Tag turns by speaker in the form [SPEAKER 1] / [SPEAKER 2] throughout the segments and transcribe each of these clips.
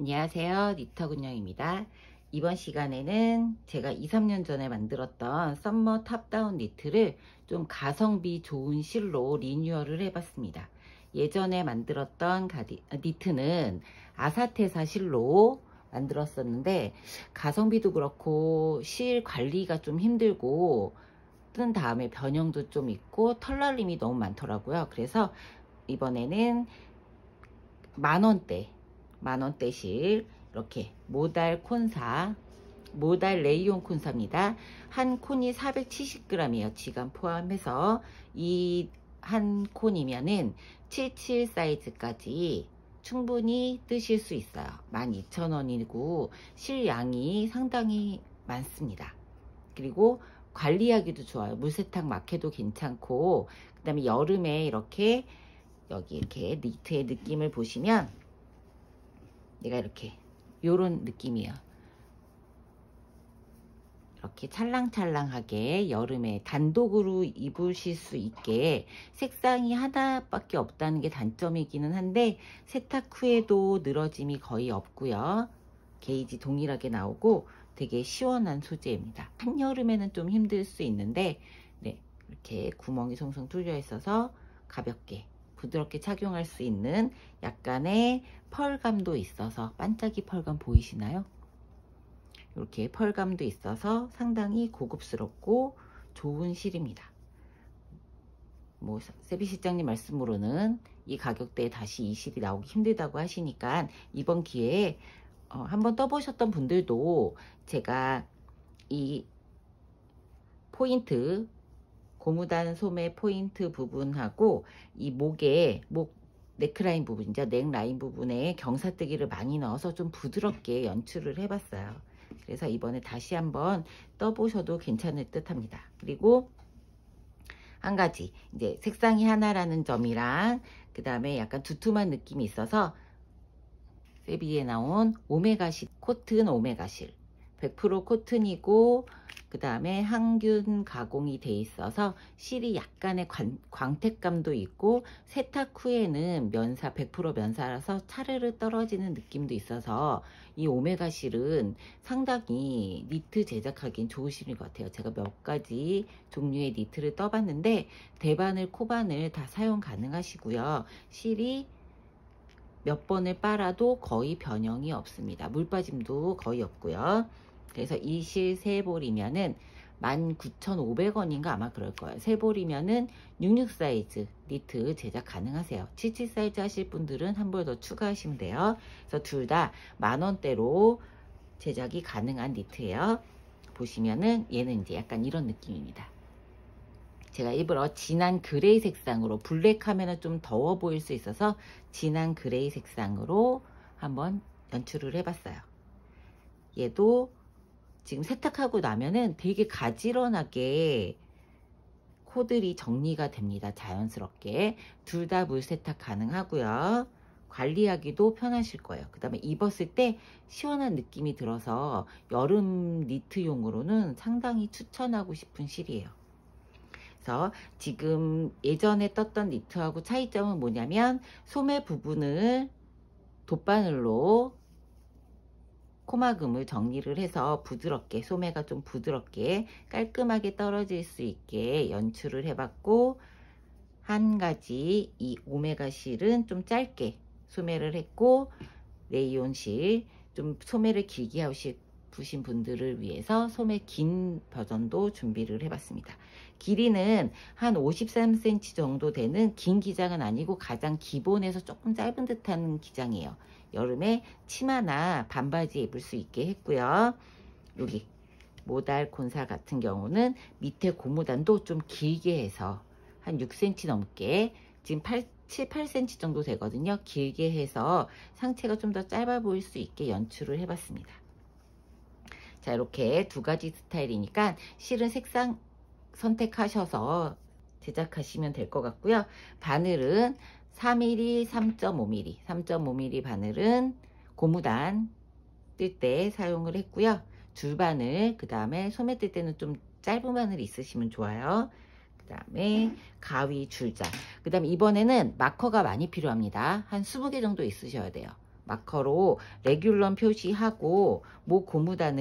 [SPEAKER 1] 안녕하세요. 니터군영입니다. 이번 시간에는 제가 2, 3년 전에 만들었던 썸머 탑다운 니트를 좀 가성비 좋은 실로 리뉴얼을 해봤습니다. 예전에 만들었던 니트는 아사테사 실로 만들었었는데 가성비도 그렇고 실 관리가 좀 힘들고 뜬 다음에 변형도 좀 있고 털날림이 너무 많더라고요. 그래서 이번에는 만원대 실 이렇게 모달 레이온 콘사입니다. 한 콘이 470g이에요. 지간 포함해서 이 한 콘이면은 77 사이즈까지 충분히 뜨실 수 있어요. 12,000원이고 실양이 상당히 많습니다. 그리고 관리하기도 좋아요. 물세탁 막해도 괜찮고, 그 다음에 여름에 이렇게 여기 이렇게 니트의 느낌을 보시면 얘가 이렇게 요런 느낌이에요. 이렇게 찰랑찰랑하게 여름에 단독으로 입으실 수 있게 색상이 하나밖에 없다는 게 단점이기는 한데 세탁 후에도 늘어짐이 거의 없고요. 게이지 동일하게 나오고 되게 시원한 소재입니다. 한여름에는 좀 힘들 수 있는데 네, 이렇게 구멍이 송송 뚫려 있어서 가볍게 부드럽게 착용할 수 있는 약간의 펄감도 있어서 반짝이 펄감 보이시나요? 이렇게 펄감도 있어서 상당히 고급스럽고 좋은 실입니다. 뭐 세비 실장님 말씀으로는 이 가격대에 다시 이 실이 나오기 힘들다고 하시니까 이번 기회에 한번 떠보셨던 분들도 제가 이 포인트 고무단 소매 포인트 부분하고 이 목 넥라인 부분이죠. 넥라인 부분에 경사뜨기를 많이 넣어서 좀 부드럽게 연출을 해봤어요. 그래서 이번에 다시 한번 떠보셔도 괜찮을 듯 합니다. 그리고 한 가지 이제 색상이 하나라는 점이랑 그 다음에 약간 두툼한 느낌이 있어서 세비에 나온 오메가실, 코튼 오메가실 100% 코튼이고 그 다음에 항균 가공이 돼 있어서 실이 약간의 광택감도 있고 세탁 후에는 100% 면사라서 차르르 떨어지는 느낌도 있어서 이 오메가 실은 상당히 니트 제작하기엔 좋은 실인 것 같아요. 제가 몇 가지 종류의 니트를 떠봤는데 대바늘 코바늘 다 사용 가능하시고요. 실이 몇 번을 빨아도 거의 변형이 없습니다. 물 빠짐도 거의 없고요. 그래서 이 실 3볼이면은 19,500원인가 아마 그럴 거예요. 3볼이면은 66 사이즈 니트 제작 가능하세요. 77 사이즈 하실 분들은 한 벌 더 추가하시면 돼요. 그래서 둘 다 만원대로 제작이 가능한 니트예요. 보시면은 얘는 이제 약간 이런 느낌입니다. 제가 일부러 진한 그레이 색상으로 블랙하면 좀 더워 보일 수 있어서 진한 그레이 색상으로 한번 연출을 해봤어요. 얘도 지금 세탁하고 나면은 되게 가지런하게 코들이 정리가 됩니다. 자연스럽게. 둘 다 물세탁 가능하고요. 관리하기도 편하실 거예요. 그 다음에 입었을 때 시원한 느낌이 들어서 여름 니트용으로는 상당히 추천하고 싶은 실이에요. 그래서 지금 예전에 떴던 니트하고 차이점은 뭐냐면 소매 부분을 돗바늘로 코막음을 정리를 해서 부드럽게 소매가 좀 부드럽게 깔끔하게 떨어질 수 있게 연출을 해봤고 한 가지 이 오메가 실은 좀 짧게 소매를 했고 레이온 실 좀 소매를 길게 하신 분들을 위해서 소매 긴 버전도 준비를 해봤습니다. 길이는 한 53cm 정도 되는 긴 기장은 아니고 가장 기본에서 조금 짧은 듯한 기장이에요. 여름에 치마나 반바지 입을 수 있게 했고요. 여기 모달 콘사 같은 경우는 밑에 고무단도 좀 길게 해서 한 6cm 넘게 지금 7, 8cm 정도 되거든요. 길게 해서 상체가 좀 더 짧아 보일 수 있게 연출을 해봤습니다. 자, 이렇게 두 가지 스타일이니까 실은 색상 선택하셔서 제작하시면 될 것 같고요. 바늘은 4mm, 3.5mm, 3.5mm 바늘은 고무단 뜰 때 사용을 했고요. 줄바늘, 그 다음에 소매 뜰 때는 좀 짧은 바늘이 있으시면 좋아요. 그 다음에 가위 줄자, 그 다음에 이번에는 마커가 많이 필요합니다. 한 20개 정도 있으셔야 돼요. 마커로 레귤런 표시하고 목 고무단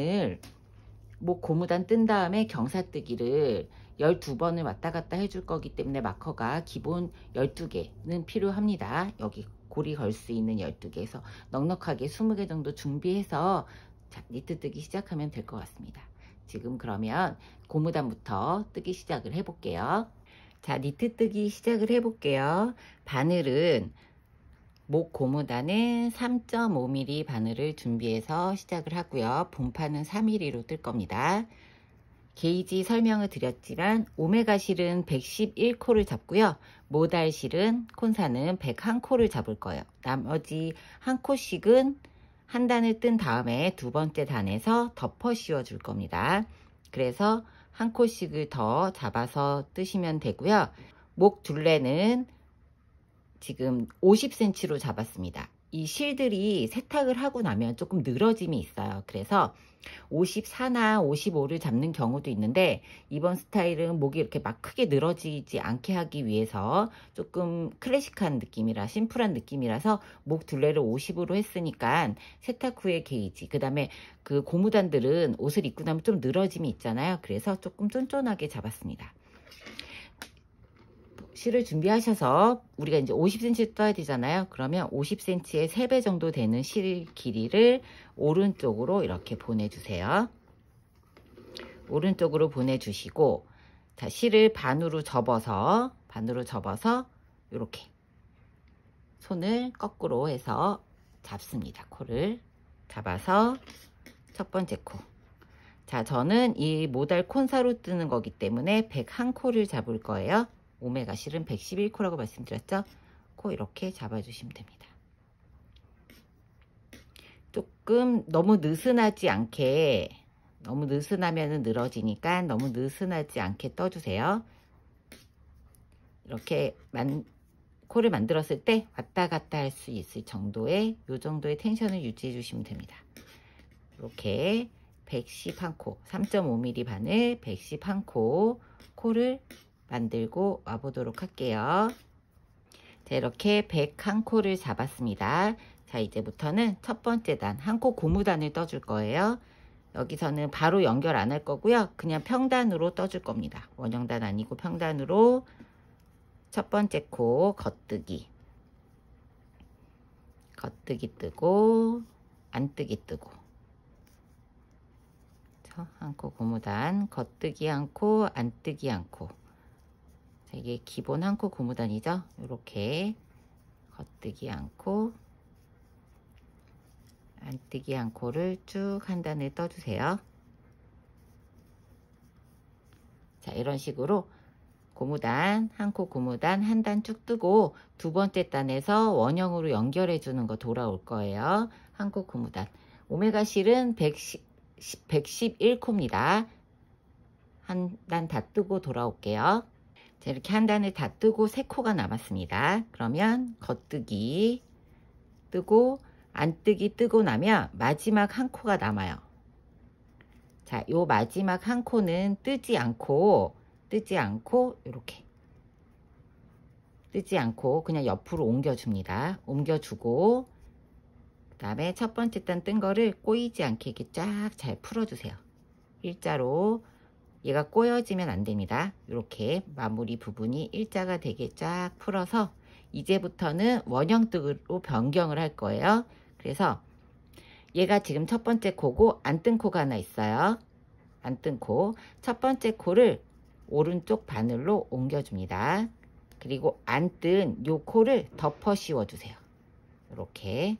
[SPEAKER 1] 뜬 다음에 경사뜨기를 12번을 왔다 갔다 해줄 거기 때문에 마커가 기본 12개는 필요합니다. 여기 고리 걸 수 있는 12개에서 넉넉하게 20개 정도 준비해서 자, 니트 뜨기 시작하면 될 것 같습니다. 지금 그러면 고무단부터 뜨기 시작을 해볼게요. 자, 니트 뜨기 시작을 해볼게요. 바늘은 목 고무단은 3.5mm 바늘을 준비해서 시작을 하고요. 본판은 4mm로 뜰 겁니다. 게이지 설명을 드렸지만 오메가 실은 111코를 잡고요. 모달 실은 콘사는 101코를 잡을 거예요. 나머지 한 코씩은 한 단을 뜬 다음에 두 번째 단에서 덮어 씌워 줄 겁니다. 그래서 한 코씩을 더 잡아서 뜨시면 되고요. 목 둘레는 지금 50cm로 잡았습니다. 이 실들이 세탁을 하고 나면 조금 늘어짐이 있어요. 그래서 54나 55를 잡는 경우도 있는데 이번 스타일은 목이 이렇게 막 크게 늘어지지 않게 하기 위해서 조금 클래식한 느낌이라 심플한 느낌이라서 목 둘레를 50으로 했으니까 세탁 후에 게이지, 그 다음에 그 고무단들은 옷을 입고 나면 좀 늘어짐이 있잖아요. 그래서 조금 쫀쫀하게 잡았습니다. 실을 준비하셔서 우리가 이제 50cm 떠야 되잖아요. 그러면 50cm의 3배 정도 되는 실 길이를 오른쪽으로 이렇게 보내주세요. 오른쪽으로 보내주시고, 자, 실을 반으로 접어서 이렇게 손을 거꾸로 해서 잡습니다. 코를 잡아서 첫 번째 코. 자, 저는 이 모달 콘사로 뜨는 거기 때문에 101코를 잡을 거예요. 오메가 실은 111코라고 말씀드렸죠. 코 이렇게 잡아주시면 됩니다. 조금 너무 느슨하지 않게, 너무 느슨하면 늘어지니까 너무 느슨하지 않게 떠주세요. 이렇게 코를 만들었을 때 왔다 갔다 할 수 있을 정도의 요 정도의 텐션을 유지해 주시면 됩니다. 이렇게 111코, 3.5mm 바늘 111코 코를 만들고 와보도록 할게요. 자, 이렇게 101코를 잡았습니다. 자, 이제부터는 첫 번째 단, 한 코 고무단을 떠줄 거예요. 여기서는 바로 연결 안 할 거고요. 그냥 평단으로 떠줄 겁니다. 원형단 아니고 평단으로 첫 번째 코 겉뜨기 뜨고 안뜨기 뜨고, 한 코 고무단 겉뜨기 한 코 안뜨기 한 코. 자, 이게 기본 한 코 고무단이죠. 이렇게 겉뜨기 한 코, 안뜨기 한 코를 쭉 한 단을 떠주세요. 자, 이런 식으로 고무단, 한 코 고무단 한 단 쭉 뜨고 두 번째 단에서 원형으로 연결해 주는 거 돌아올 거예요. 한 코 고무단. 오메가 실은 111코입니다. 한 단 다 뜨고 돌아올게요. 자, 이렇게 한 단을 다 뜨고 3코가 남았습니다. 그러면 겉뜨기 뜨고 안뜨기 뜨고 나면 마지막 한 코가 남아요. 자, 요 마지막 한 코는 뜨지 않고 이렇게 뜨지 않고 그냥 옆으로 옮겨줍니다. 옮겨주고 그 다음에 첫 번째 단 뜬 거를 꼬이지 않게 이렇게 쫙 잘 풀어주세요. 일자로. 얘가 꼬여지면 안 됩니다. 이렇게 마무리 부분이 일자가 되게 쫙 풀어서 이제부터는 원형뜨기로 변경을 할 거예요. 그래서 얘가 지금 첫 번째 코고 안 뜬 코가 하나 있어요. 안 뜬 코. 첫 번째 코를 오른쪽 바늘로 옮겨줍니다. 그리고 안 뜬 요 코를 덮어 씌워주세요. 이렇게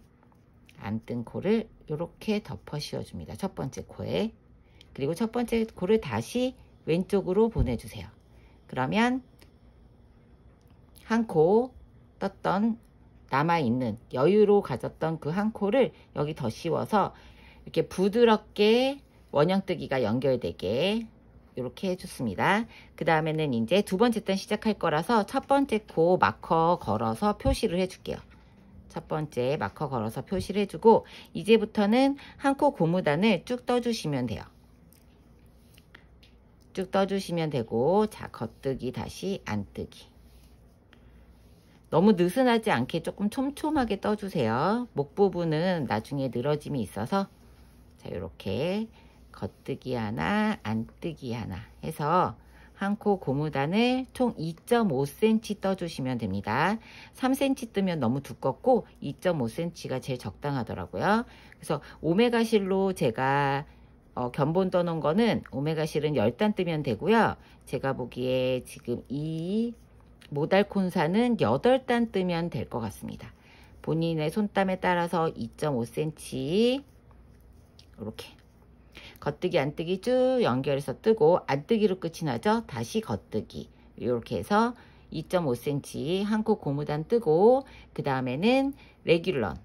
[SPEAKER 1] 안 뜬 코를 이렇게 덮어 씌워줍니다. 첫 번째 코에. 그리고 첫 번째 코를 다시 왼쪽으로 보내주세요. 그러면 한 코 떴던 남아있는 여유로 가졌던 그 한 코를 여기 더 씌워서 이렇게 부드럽게 원형뜨기가 연결되게 이렇게 해줬습니다. 그 다음에는 이제 두 번째 단 시작할 거라서 첫 번째 코 마커 걸어서 표시를 해줄게요. 첫 번째 마커 걸어서 표시를 해주고 이제부터는 한 코 고무단을 쭉 떠주시면 돼요. 쭉 떠주시면 되고, 자, 겉뜨기 다시 안뜨기. 너무 느슨하지 않게 조금 촘촘하게 떠주세요. 목 부분은 나중에 늘어짐이 있어서. 자, 이렇게 겉뜨기 하나, 안뜨기 하나 해서 한 코 고무단을 총 2.5cm 떠주시면 됩니다. 3cm 뜨면 너무 두껍고 2.5cm가 제일 적당하더라고요. 그래서 오메가 실로 제가 견본 떠놓은 거는 오메가 실은 10단 뜨면 되고요. 제가 보기에 지금 이 모달 콘사는 8단 뜨면 될 것 같습니다. 본인의 손땀에 따라서 2.5cm 이렇게 겉뜨기 안뜨기 쭉 연결해서 뜨고 안뜨기로 끝이 나죠. 다시 겉뜨기 이렇게 해서 2.5cm 한 코 고무단 뜨고 그 다음에는 레귤런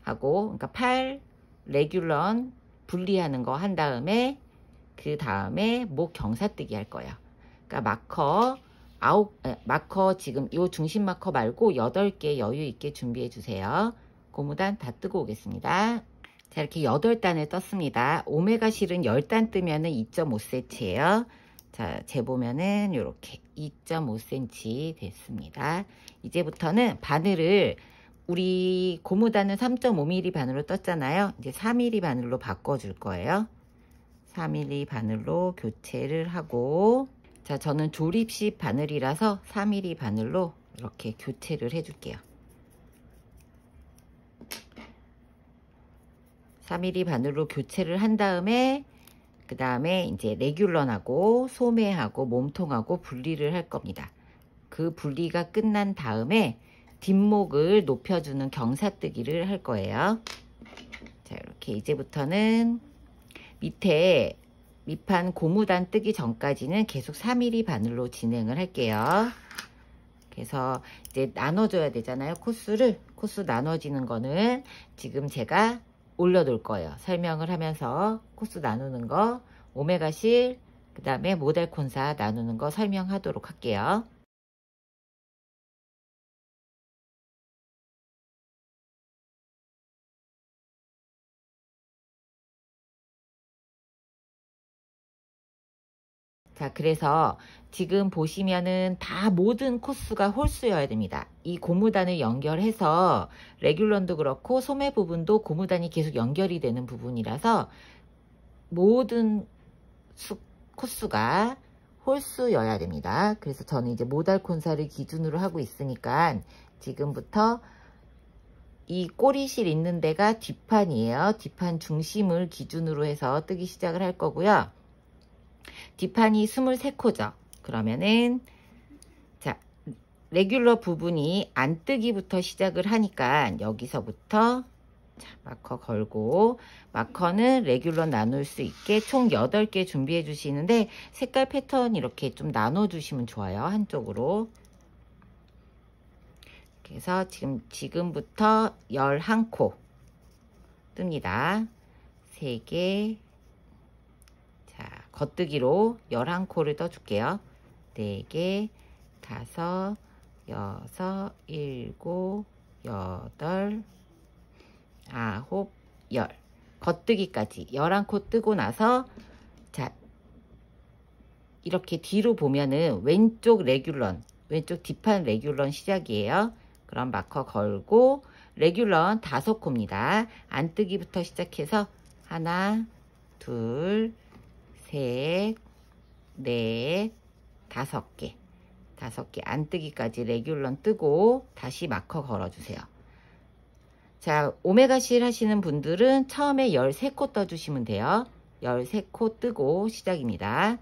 [SPEAKER 1] 하고 그러니까 팔 레귤런 분리하는 거 한 다음에 그 다음에 목 경사뜨기 할 거예요. 그러니까 마커 지금 요 중심 마커 말고 8개 여유 있게 준비해 주세요. 고무단 다 뜨고 오겠습니다. 자, 이렇게 8단을 떴습니다. 오메가 실은 10단 뜨면은 2.5cm예요. 자, 재보면은 이렇게 2.5cm 됐습니다. 이제부터는 바늘을 우리 고무단은 3.5mm 바늘로 떴잖아요. 이제 4mm 바늘로 바꿔줄 거예요. 4mm 바늘로 교체를 하고, 자, 저는 조립식 바늘이라서 4mm 바늘로 이렇게 교체를 해줄게요. 4mm 바늘로 교체를 한 다음에 그 다음에 이제 레귤런하고 소매하고 몸통하고 분리를 할 겁니다. 그 분리가 끝난 다음에 뒷목을 높여주는 경사뜨기를 할 거예요. 자, 이렇게 이제부터는 밑에 밑판 고무단 뜨기 전까지는 계속 4mm 바늘로 진행을 할게요. 그래서 이제 나눠줘야 되잖아요. 코스 나눠지는 거는 지금 제가 올려둘 거예요. 설명을 하면서 코스 나누는 거, 오메가 실, 그 다음에 모달 콘사 나누는 거 설명하도록 할게요. 자, 그래서 지금 보시면은 다 모든 코스가 홀수여야 됩니다. 이 고무단을 연결해서 레귤런도 그렇고 소매 부분도 고무단이 계속 연결이 되는 부분이라서 모든 코스가 홀수여야 됩니다. 그래서 저는 이제 모달 콘사를 기준으로 하고 있으니까 지금부터 이 꼬리실 있는 데가 뒷판이에요. 뒷판 중심을 기준으로 해서 뜨기 시작을 할 거고요. 뒷판이 23코죠. 그러면은 자, 레귤러 부분이 안뜨기부터 시작을 하니까 여기서부터 자, 마커 걸고 마커는 레귤러 나눌 수 있게 총 8개 준비해 주시는데 색깔 패턴 이렇게 좀 나눠 주시면 좋아요. 한쪽으로. 그래서 지금부터 11코 뜹니다. 3개. 자, 겉뜨기로 11코를 떠줄게요. 4개, 5, 6, 7, 8, 9, 10. 겉뜨기까지 11코 뜨고 나서 자, 이렇게 뒤로 보면은 왼쪽 뒷판 레귤런 시작이에요. 그럼 마커 걸고 레귤런 5코입니다. 안뜨기부터 시작해서 하나, 둘, 셋, 넷, 5개. 5개 안뜨기까지 레귤런 뜨고 다시 마커 걸어주세요. 자, 오메가 실 하시는 분들은 처음에 13코 떠주시면 돼요. 13코 뜨고 시작입니다.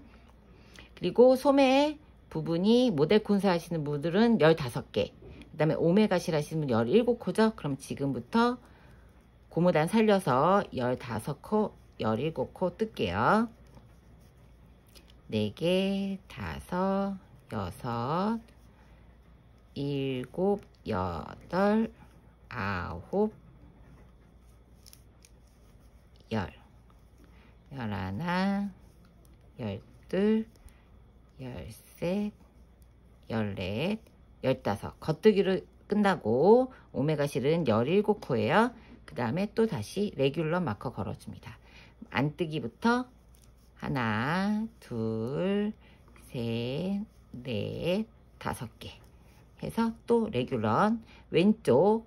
[SPEAKER 1] 그리고 소매 부분이 모델 콘사 하시는 분들은 15개. 그 다음에 오메가 실 하시는 분 17코죠. 그럼 지금부터 고무단 살려서 15코, 17코 뜰게요. 4개, 5, 6, 7, 8, 9, 10, 11, 12, 13, 14, 15. 겉뜨기로 끝나고 오메가 실은 17코예요. 그 다음에 또 다시 레귤러 마커 걸어줍니다. 안뜨기부터 하나, 둘, 셋, 넷, 5개. 해서 또 레귤런 왼쪽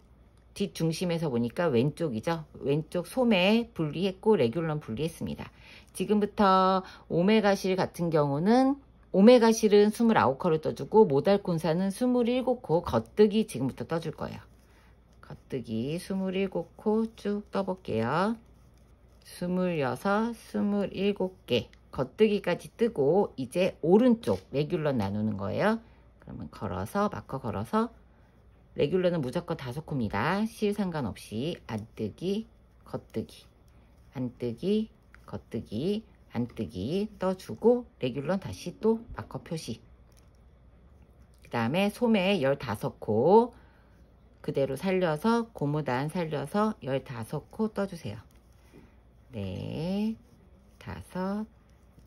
[SPEAKER 1] 뒷중심에서 보니까 왼쪽이죠. 왼쪽 소매 분리했고 레귤런 분리했습니다. 지금부터 오메가실 같은 경우는 오메가실은 29코를 떠주고 모달콘사는 27코 겉뜨기 지금부터 떠줄 거예요. 겉뜨기 27코 쭉 떠볼게요. 26, 27개 겉뜨기까지 뜨고 이제 오른쪽 레귤런 나누는 거예요. 그러면 걸어서 마커 걸어서 레귤러는 무조건 5코입니다. 실 상관없이 안뜨기, 겉뜨기, 안뜨기, 겉뜨기, 안뜨기 떠주고 레귤러 다시 또 마커 표시. 그 다음에 소매 15코 그대로 살려서 고무단 살려서 15코 떠주세요. 네, 5,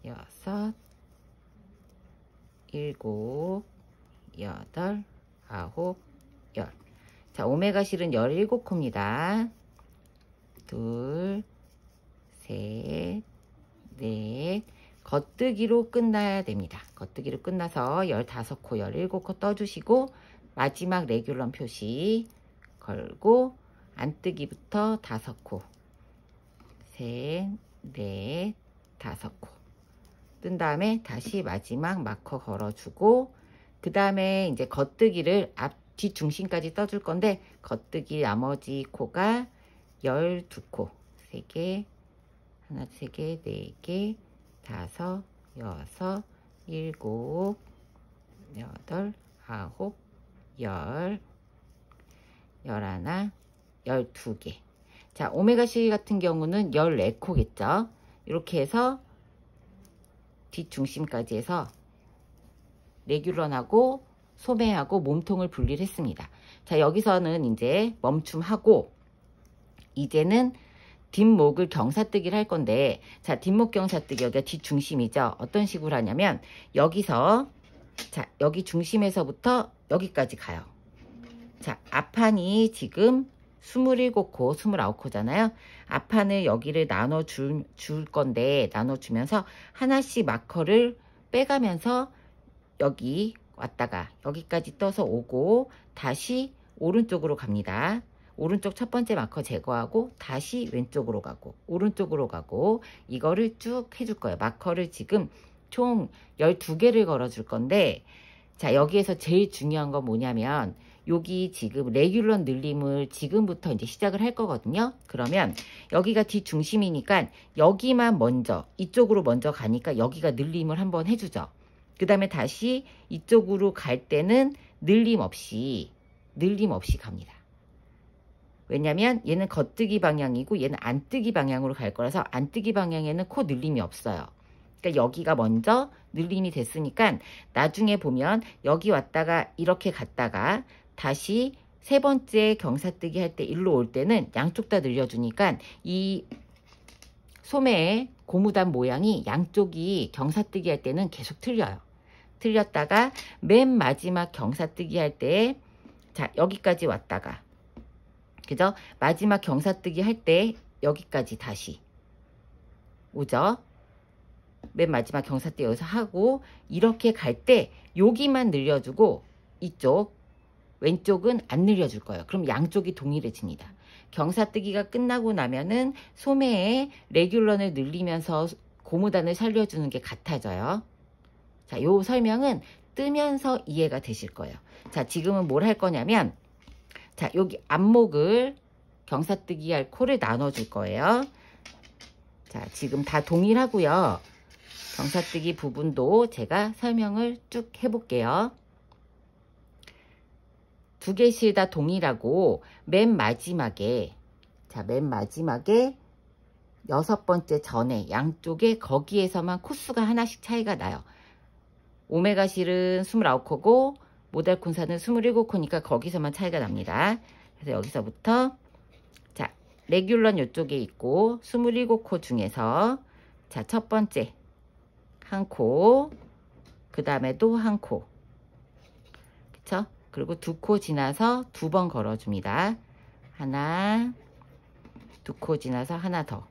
[SPEAKER 1] 6, 7, 8, 9, 10. 자, 오메가 실은 17코입니다. 둘, 셋, 넷. 겉뜨기로 끝나야 됩니다. 겉뜨기로 끝나서 15코, 17코 떠주시고 마지막 레귤런 표시 걸고 안뜨기부터 5코. 셋, 넷, 5코. 뜬 다음에 다시 마지막 마커 걸어주고 그 다음에 이제 겉뜨기를 뒷중심까지 떠줄 건데 겉뜨기 나머지 코가 12코 3개 하나 3개 4개 5 6 7 8 9 10 11 12개. 자, 오메가 C 같은 경우는 14코겠죠. 이렇게 해서 뒷중심까지 해서 레귤런하고 소매하고 몸통을 분리를 했습니다. 자, 여기서는 이제 멈춤하고 이제는 뒷목을 경사뜨기를 할 건데, 자, 뒷목 경사뜨기 여기가 뒷중심이죠. 어떤 식으로 하냐면 여기서 자, 여기 중심에서부터 여기까지 가요. 자, 앞판이 지금 27코, 29코잖아요. 앞판을 여기를 나눠줄 건데 나눠주면서 하나씩 마커를 빼가면서 여기 왔다가 여기까지 떠서 오고 다시 오른쪽으로 갑니다. 오른쪽 첫 번째 마커 제거하고 다시 왼쪽으로 가고 오른쪽으로 가고 이거를 쭉 해줄 거예요. 마커를 지금 총 12개를 걸어줄 건데, 자, 여기에서 제일 중요한 건 뭐냐면 여기 지금 레귤런 늘림을 지금부터 이제 시작을 할 거거든요. 그러면 여기가 뒷중심이니까 여기만 먼저 이쪽으로 먼저 가니까 여기가 늘림을 한번 해주죠. 그 다음에 다시 이쪽으로 갈 때는 늘림 없이 갑니다. 왜냐면 얘는 겉뜨기 방향이고 얘는 안뜨기 방향으로 갈 거라서 안뜨기 방향에는 코 늘림이 없어요. 그러니까 여기가 먼저 늘림이 됐으니까 나중에 보면 여기 왔다가 이렇게 갔다가 다시 세 번째 경사뜨기 할 때 일로 올 때는 양쪽 다 늘려주니까 이 소매의 고무단 모양이 양쪽이 경사뜨기 할 때는 계속 틀려요. 틀렸다가 맨 마지막 경사뜨기 할 때, 자, 여기까지 왔다가, 그죠? 마지막 경사뜨기 할 때 여기까지 다시 오죠? 맨 마지막 경사뜨기 여기서 하고 이렇게 갈 때 여기만 늘려주고 이쪽 왼쪽은 안 늘려줄 거예요. 그럼 양쪽이 동일해집니다. 경사뜨기가 끝나고 나면은 소매에 레귤런을 늘리면서 고무단을 살려주는 게 같아져요. 자, 요 설명은 뜨면서 이해가 되실 거예요. 자, 지금은 뭘 할 거냐면, 자, 여기 앞목을 경사뜨기 할 코를 나눠줄 거예요. 자, 지금 다 동일하고요. 경사뜨기 부분도 제가 설명을 쭉 해볼게요. 두 개씩 다 동일하고 맨 마지막에, 자, 맨 마지막에 6번째 전에 양쪽에 거기에서만 코수가 하나씩 차이가 나요. 오메가 실은 29코고 모달콘사는 27코니까 거기서만 차이가 납니다. 그래서 여기서부터 자, 레귤런 이쪽에 있고 27코 중에서 자, 첫 번째 한 코, 그 다음에 또 한 코, 그쵸? 그리고 2코 지나서 2번 걸어줍니다. 하나, 2코 지나서 하나 더.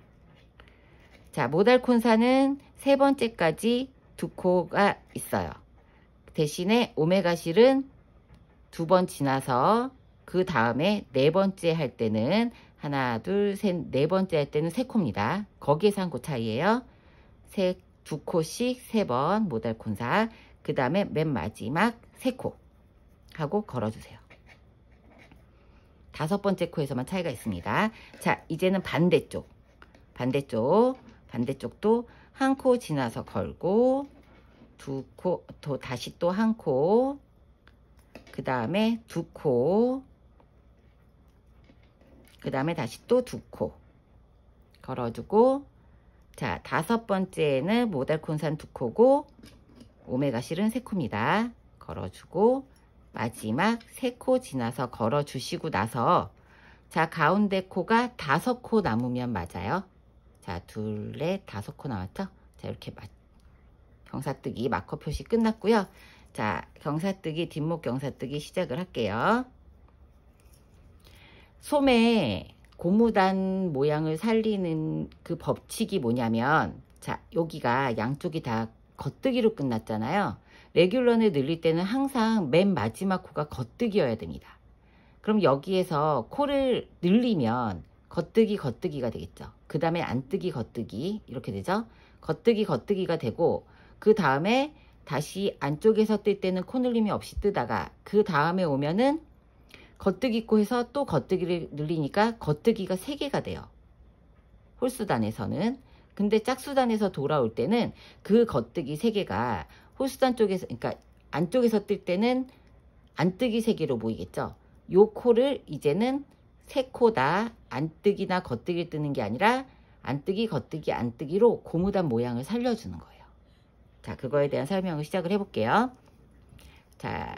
[SPEAKER 1] 자, 모달콘사는 세 번째까지 2코가 있어요. 대신에 오메가 실은 두 번 지나서 그 다음에 네 번째 할 때는 하나, 둘, 셋, 네 번째 할 때는 세 코입니다. 거기에서 한 코 차이예요. 두 코씩 세 번 모달 콘사. 그 다음에 맨 마지막 세 코 하고 걸어주세요. 다섯 번째 코에서만 차이가 있습니다. 자, 이제는 반대쪽도 한 코 지나서 걸고 두 코, 다시 또 한 코, 그 다음에 두 코, 그 다음에 다시 또 두 코 걸어주고, 자, 다섯 번째는 모달 콘산 두 코고 오메가 실은 세 코입니다. 걸어주고 마지막 세 코 지나서 걸어주시고 나서, 자, 가운데 코가 다섯 코 남으면 맞아요. 자, 둘, 넷, 다섯 코 남았죠? 자, 이렇게 경사뜨기 마커 표시 끝났고요. 자, 경사뜨기, 뒷목 경사뜨기 시작을 할게요. 소매 고무단 모양을 살리는 그 법칙이 뭐냐면, 자, 여기가 양쪽이 다 겉뜨기로 끝났잖아요. 레귤런을 늘릴 때는 항상 맨 마지막 코가 겉뜨기여야 됩니다. 그럼 여기에서 코를 늘리면 겉뜨기가 되겠죠. 그 다음에 안뜨기, 겉뜨기 이렇게 되죠. 겉뜨기가 되고, 그 다음에 다시 안쪽에서 뜰 때는 코 늘림이 없이 뜨다가 그 다음에 오면은 겉뜨기 코에서 또 겉뜨기를 늘리니까 겉뜨기가 3개가 돼요. 홀수단에서는. 근데 짝수단에서 돌아올 때는 그 겉뜨기 3개가 홀수단 쪽에서, 그러니까 안쪽에서 뜰 때는 안뜨기 3개로 보이겠죠. 요 코를 이제는 3코다 안뜨기나 겉뜨기 뜨는 게 아니라 안뜨기, 겉뜨기, 안뜨기로 고무단 모양을 살려주는 거예요. 자, 그거에 대한 설명을 시작을 해볼게요. 자,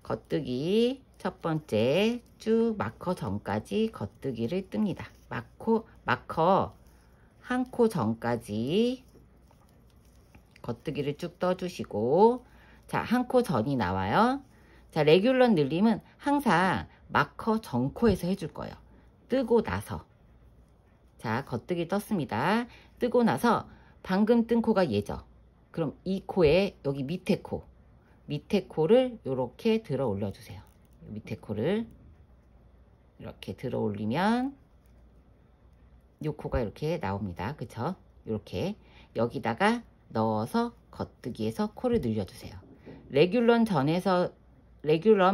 [SPEAKER 1] 겉뜨기 첫 번째 쭉 마커 전까지 겉뜨기를 뜹니다. 마커 한 코 전까지 겉뜨기를 쭉 떠주시고, 자, 한 코 전이 나와요. 자, 레귤런 늘림은 항상 마커 전 코에서 해줄 거예요. 뜨고 나서. 자, 겉뜨기 떴습니다. 뜨고 나서 방금 뜬 코가 얘죠. 그럼 이 코에 여기 밑에 코를 이렇게 들어 올려주세요. 밑에 코를 이렇게 들어 올리면 이 코가 이렇게 나옵니다. 그쵸? 이렇게 여기다가 넣어서 겉뜨기에서 코를 늘려주세요. 레귤런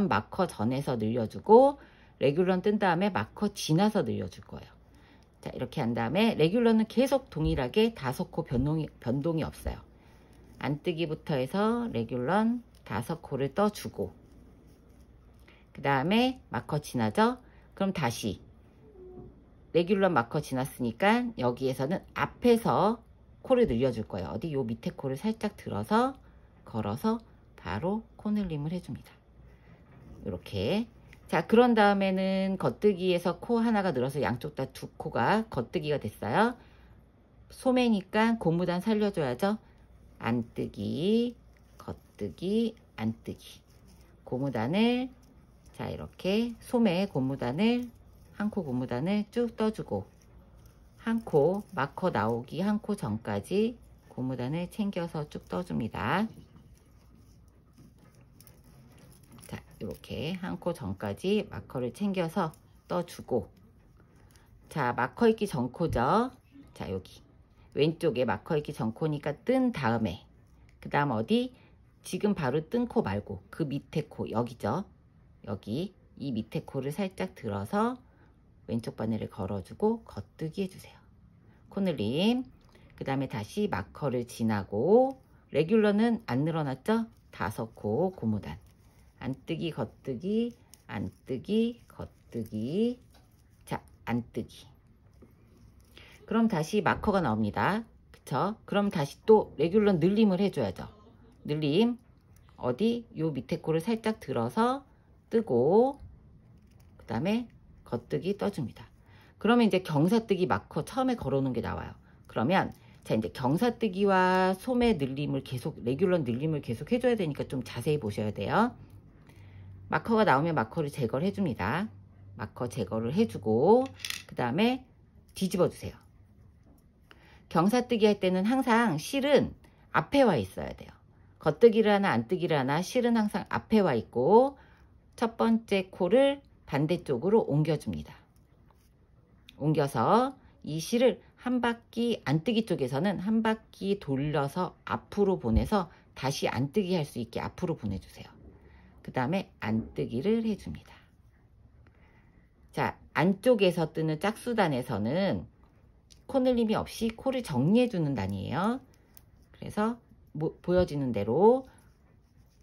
[SPEAKER 1] 마커 전에서 늘려주고, 레귤런 뜬 다음에 마커 지나서 늘려줄 거예요. 자, 이렇게 한 다음에 레귤런은 계속 동일하게 5코 변동이 없어요. 안뜨기부터 해서 레귤런 5코를 떠주고, 그 다음에 마커 지나죠? 그럼 다시 레귤런 마커 지났으니까 여기에서는 앞에서 코를 늘려줄 거예요. 어디 요 밑에 코를 살짝 들어서 걸어서 바로 코 늘림을 해줍니다. 이렇게. 자, 그런 다음에는 겉뜨기에서 코 하나가 늘어서 양쪽 다 2코가 겉뜨기가 됐어요. 소매니까 고무단 살려줘야죠. 안뜨기, 겉뜨기, 안뜨기. 고무단을, 자, 이렇게 소매 고무단을, 한 코 고무단을 쭉 떠주고, 한 코 마커 나오기 한 코 전까지 고무단을 챙겨서 쭉 떠줍니다. 자, 이렇게 한 코 전까지 마커를 챙겨서 떠주고, 자, 마커 있기 전 코죠. 자, 여기 왼쪽에 마커 있기 전 코니까 뜬 다음에, 그 다음 어디? 지금 바로 뜬 코 말고 그 밑에 코, 여기죠. 여기 이 밑에 코를 살짝 들어서 왼쪽 바늘을 걸어주고 겉뜨기 해주세요. 코늘림. 그 다음에 다시 마커를 지나고, 레귤러는 안 늘어났죠? 5코 고무단. 안뜨기, 겉뜨기, 안뜨기, 겉뜨기. 자, 안뜨기. 그럼 다시 마커가 나옵니다. 그쵸? 그럼 다시 또 레귤러 늘림을 해줘야죠. 늘림. 어디? 요 밑에 코를 살짝 들어서 뜨고, 그 다음에 겉뜨기 떠줍니다. 그러면 이제 경사뜨기 마커 처음에 걸어놓은 게 나와요. 그러면 자, 이제 경사뜨기와 소매 늘림을 계속, 레귤러 늘림을 계속 해줘야 되니까 좀 자세히 보셔야 돼요. 마커가 나오면 마커를 제거를 해줍니다. 마커 제거를 해주고, 그 다음에 뒤집어 주세요. 경사뜨기 할 때는 항상 실은 앞에 와 있어야 돼요. 겉뜨기를 하나 안뜨기를 하나 실은 항상 앞에 와 있고, 첫 번째 코를 반대쪽으로 옮겨줍니다. 옮겨서 이 실을 한 바퀴, 안뜨기 쪽에서는 한 바퀴 돌려서 앞으로 보내서 다시 안뜨기 할 수 있게 앞으로 보내주세요. 그 다음에 안뜨기를 해줍니다. 자, 안쪽에서 뜨는 짝수단에서는 코늘림이 없이 코를 정리해주는 단이에요. 그래서 보여지는 대로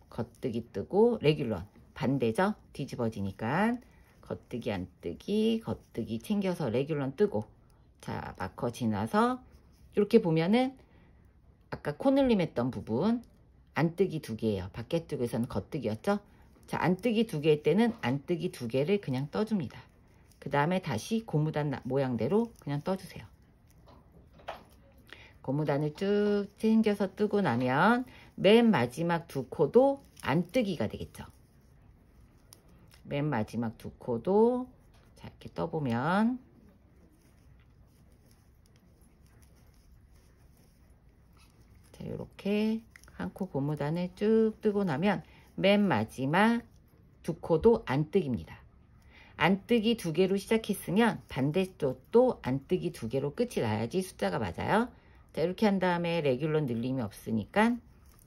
[SPEAKER 1] 겉뜨기 뜨고 레귤런, 반대죠? 뒤집어지니까 겉뜨기 안뜨기, 겉뜨기 챙겨서 레귤런 뜨고, 자, 마커 지나서 이렇게 보면은 아까 코늘림 했던 부분 안뜨기 2개예요. 밖에 쪽에서는 겉뜨기였죠? 자, 안뜨기 2개일 때는 안뜨기 2개를 그냥 떠줍니다. 그 다음에 다시 고무단 모양대로 그냥 떠주세요. 고무단을 쭉 챙겨서 뜨고 나면 맨 마지막 2코도 안뜨기가 되겠죠. 맨 마지막 2코도 자, 이렇게 떠보면 자, 이렇게 한 코 고무단을 쭉 뜨고 나면 맨 마지막 2코도 안뜨기입니다. 안뜨기 2개로 시작했으면 반대쪽도 안뜨기 2개로 끝이 나야지 숫자가 맞아요. 자, 이렇게 한 다음에 레귤런 늘림이 없으니까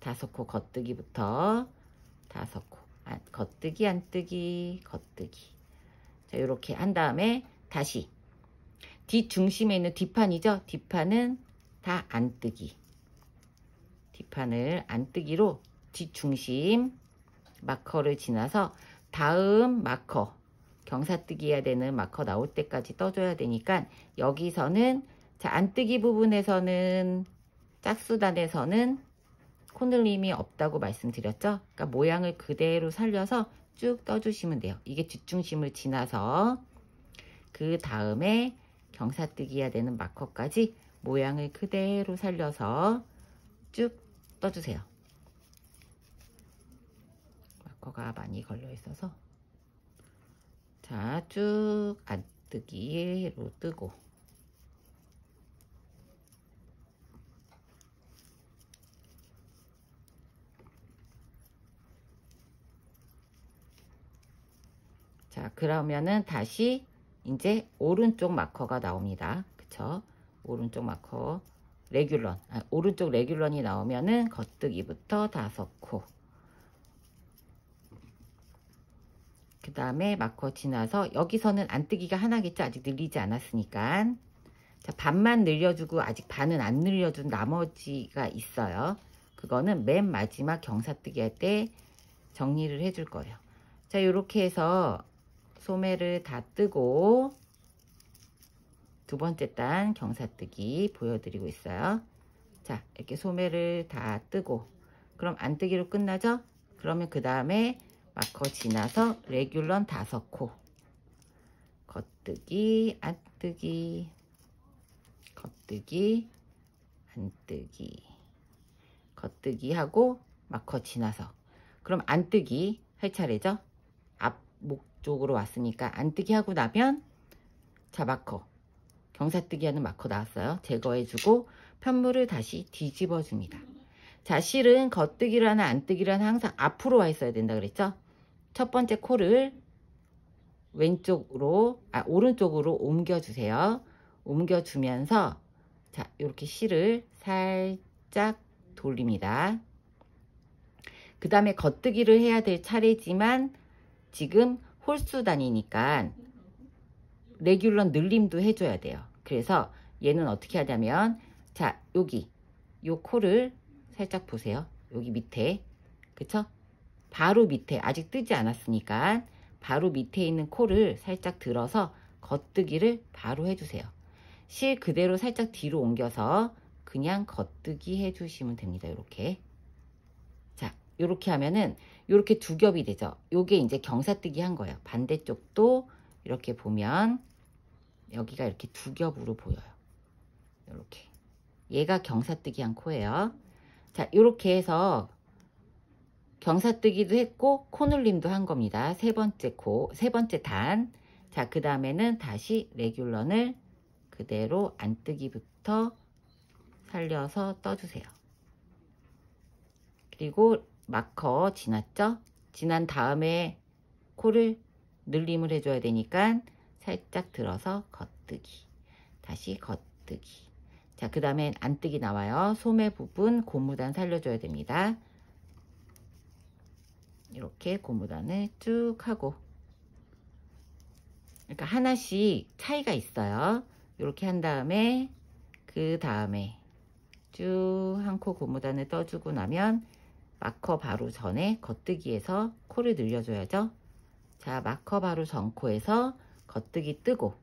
[SPEAKER 1] 5코 겉뜨기부터 5코 겉뜨기 안뜨기 겉뜨기. 자, 이렇게 한 다음에 다시 뒷중심에 있는 뒷판이죠. 뒷판은 다 안뜨기. 뒷판을 안뜨기로 뒷중심 마커를 지나서 다음 마커 경사뜨기 해야 되는 마커 나올 때까지 떠줘야 되니까 여기서는 자, 안뜨기 부분에서는 짝수단에서는 코늘림이 없다고 말씀드렸죠. 그러니까 모양을 그대로 살려서 쭉 떠주시면 돼요. 이게 뒷중심을 지나서 그 다음에 경사뜨기 해야 되는 마커까지 모양을 그대로 살려서 쭉 떠주세요. 마커가 많이 걸려 있어서 자, 쭉 안뜨기로 뜨고 자, 그러면은 다시 이제 오른쪽 마커가 나옵니다. 그쵸? 오른쪽 마커 레귤런, 오른쪽 레귤런이 나오면은 겉뜨기부터 5코. 그 다음에 마커 지나서 여기서는 안뜨기가 하나겠죠? 아직 늘리지 않았으니까. 자, 반만 늘려주고 아직 반은 안 늘려준 나머지가 있어요. 그거는 맨 마지막 경사뜨기 할 때 정리를 해줄 거예요. 자, 이렇게 해서 소매를 다 뜨고 두 번째 단 경사뜨기 보여드리고 있어요. 자, 이렇게 소매를 다 뜨고 그럼 안뜨기로 끝나죠? 그러면 그 다음에 마커 지나서 레귤런 5코 겉뜨기 안뜨기 겉뜨기 안뜨기 겉뜨기 하고 마커 지나서 그럼 안뜨기 할 차례죠? 앞목 쪽으로 왔으니까 안뜨기 하고 나면 자, 마커 경사뜨기 하는 마커 나왔어요. 제거해주고 편물을 다시 뒤집어 줍니다. 자, 실은 겉뜨기를 하나 안뜨기를 하나 항상 앞으로 와 있어야 된다 그랬죠? 첫 번째 코를 왼쪽으로 오른쪽으로 옮겨주세요. 옮겨주면서 자, 이렇게 실을 살짝 돌립니다. 그 다음에 겉뜨기를 해야 될 차례지만 지금 홀수단이니까 레귤런 늘림도 해줘야 돼요. 그래서 얘는 어떻게 하냐면 자, 여기 요 코를 살짝 보세요. 여기 밑에 그쵸? 바로 밑에 아직 뜨지 않았으니까 바로 밑에 있는 코를 살짝 들어서 겉뜨기를 바로 해주세요. 실 그대로 살짝 뒤로 옮겨서 그냥 겉뜨기 해주시면 됩니다. 이렇게 자, 이렇게 하면은 이렇게 2겹이 되죠. 요게 이제 경사뜨기 한 거예요. 반대쪽도 이렇게 보면 여기가 이렇게 2겹으로 보여요. 이렇게 얘가 경사뜨기 한 코예요. 자, 이렇게 해서 경사뜨기도 했고 코늘림도 한 겁니다. 세 번째 단. 자, 그 다음에는 다시 레귤런을 그대로 안뜨기부터 살려서 떠주세요. 그리고 마커 지났죠? 지난 다음에 코를 늘림을 해줘야 되니까 살짝 들어서 겉뜨기, 다시 겉뜨기. 자, 그 다음에 안뜨기 나와요. 소매 부분 고무단 살려줘야 됩니다. 이렇게 고무단을 쭉 하고, 그러니까 하나씩 차이가 있어요. 이렇게 한 다음에 그 다음에 쭉 한 코 고무단을 떠주고 나면 마커 바로 전에 겉뜨기에서 코를 늘려줘야죠. 자, 마커 바로 전 코에서 겉뜨기 뜨고,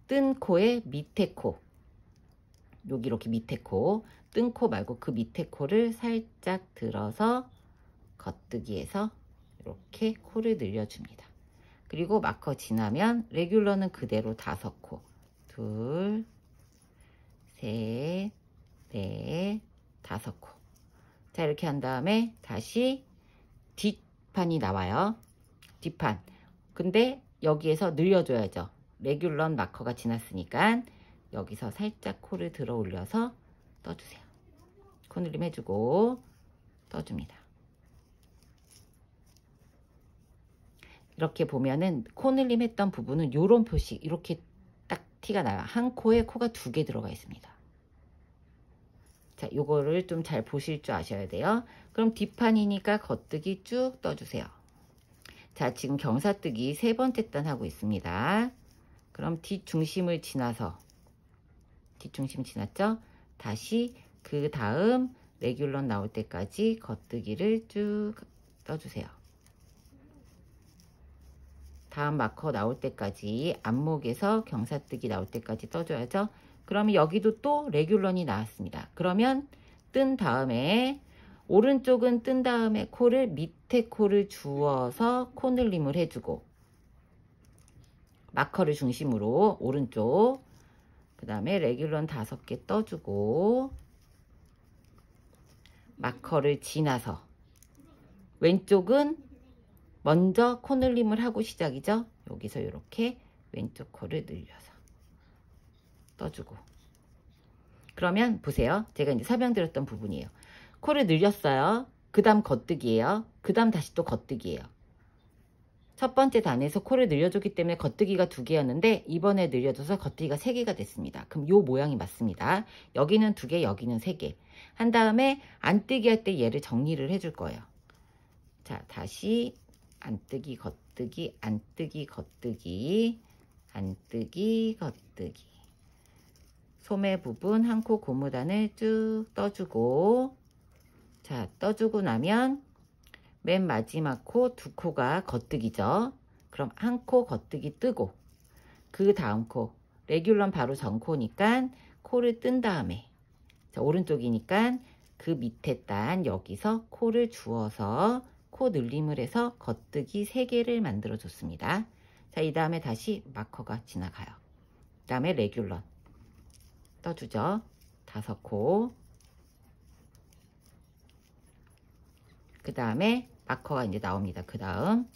[SPEAKER 1] 뜬 코의 밑에 코, 여기 이렇게 밑에 코, 뜬 코 말고 그 밑에 코를 살짝 들어서 겉뜨기에서 이렇게 코를 늘려줍니다. 그리고 마커 지나면 레귤러는 그대로 5코, 둘, 셋, 넷, 5코. 자, 이렇게 한 다음에 다시 뒷판이 나와요. 뒷판. 근데 여기에서 늘려줘야죠. 레귤런 마커가 지났으니까 여기서 살짝 코를 들어 올려서 떠주세요. 코 늘림 해주고 떠줍니다. 이렇게 보면은 코 늘림 했던 부분은 요런 표시, 이렇게 딱 티가 나요. 한 코에 코가 2개 들어가 있습니다. 자, 요거를 좀 잘 보실 줄 아셔야 돼요. 그럼 뒷판이니까 겉뜨기 쭉 떠주세요. 자, 지금 경사뜨기 3번째 단 하고 있습니다. 그럼 뒷중심을 지나서, 뒷중심 지났죠? 다시 그 다음 레귤런 나올 때까지 겉뜨기를 쭉 떠주세요. 다음 마커 나올 때까지, 안목에서 경사뜨기 나올 때까지 떠줘야죠. 그러면 여기도 또 레귤런이 나왔습니다. 그러면 뜬 다음에, 오른쪽은 뜬 다음에 코를, 밑에 코를 주어서 코 늘림을 해주고, 마커를 중심으로 오른쪽, 그 다음에 레귤런 5개 떠주고, 마커를 지나서 왼쪽은 먼저 코 늘림을 하고 시작이죠. 여기서 이렇게 왼쪽 코를 늘려서 떠주고. 그러면 보세요. 제가 이제 설명드렸던 부분이에요. 코를 늘렸어요. 그 다음 겉뜨기예요. 그 다음 다시 또 겉뜨기예요. 첫 번째 단에서 코를 늘려줬기 때문에 겉뜨기가 2개였는데 이번에 늘려줘서 겉뜨기가 3개가 됐습니다. 그럼 요 모양이 맞습니다. 여기는 2개, 여기는 3개. 한 다음에 안뜨기 할 때 얘를 정리를 해줄 거예요. 자, 다시 안뜨기, 겉뜨기, 안뜨기, 겉뜨기, 안뜨기, 겉뜨기. 소매 부분 한 코 고무단을 쭉 떠주고, 자, 떠주고 나면 맨 마지막 코 2코가 겉뜨기죠. 그럼 한 코 겉뜨기 뜨고, 그 다음 코, 레귤런 바로 전 코니까 코를 뜬 다음에, 자, 오른쪽이니까 그 밑에 단 여기서 코를 주어서 코 늘림을 해서 겉뜨기 3개를 만들어 줬습니다. 자, 이 다음에 다시 마커가 지나가요. 그 다음에 레귤런 떠주죠. 5코. 그 다음에 마커가 이제 나옵니다. 그 다음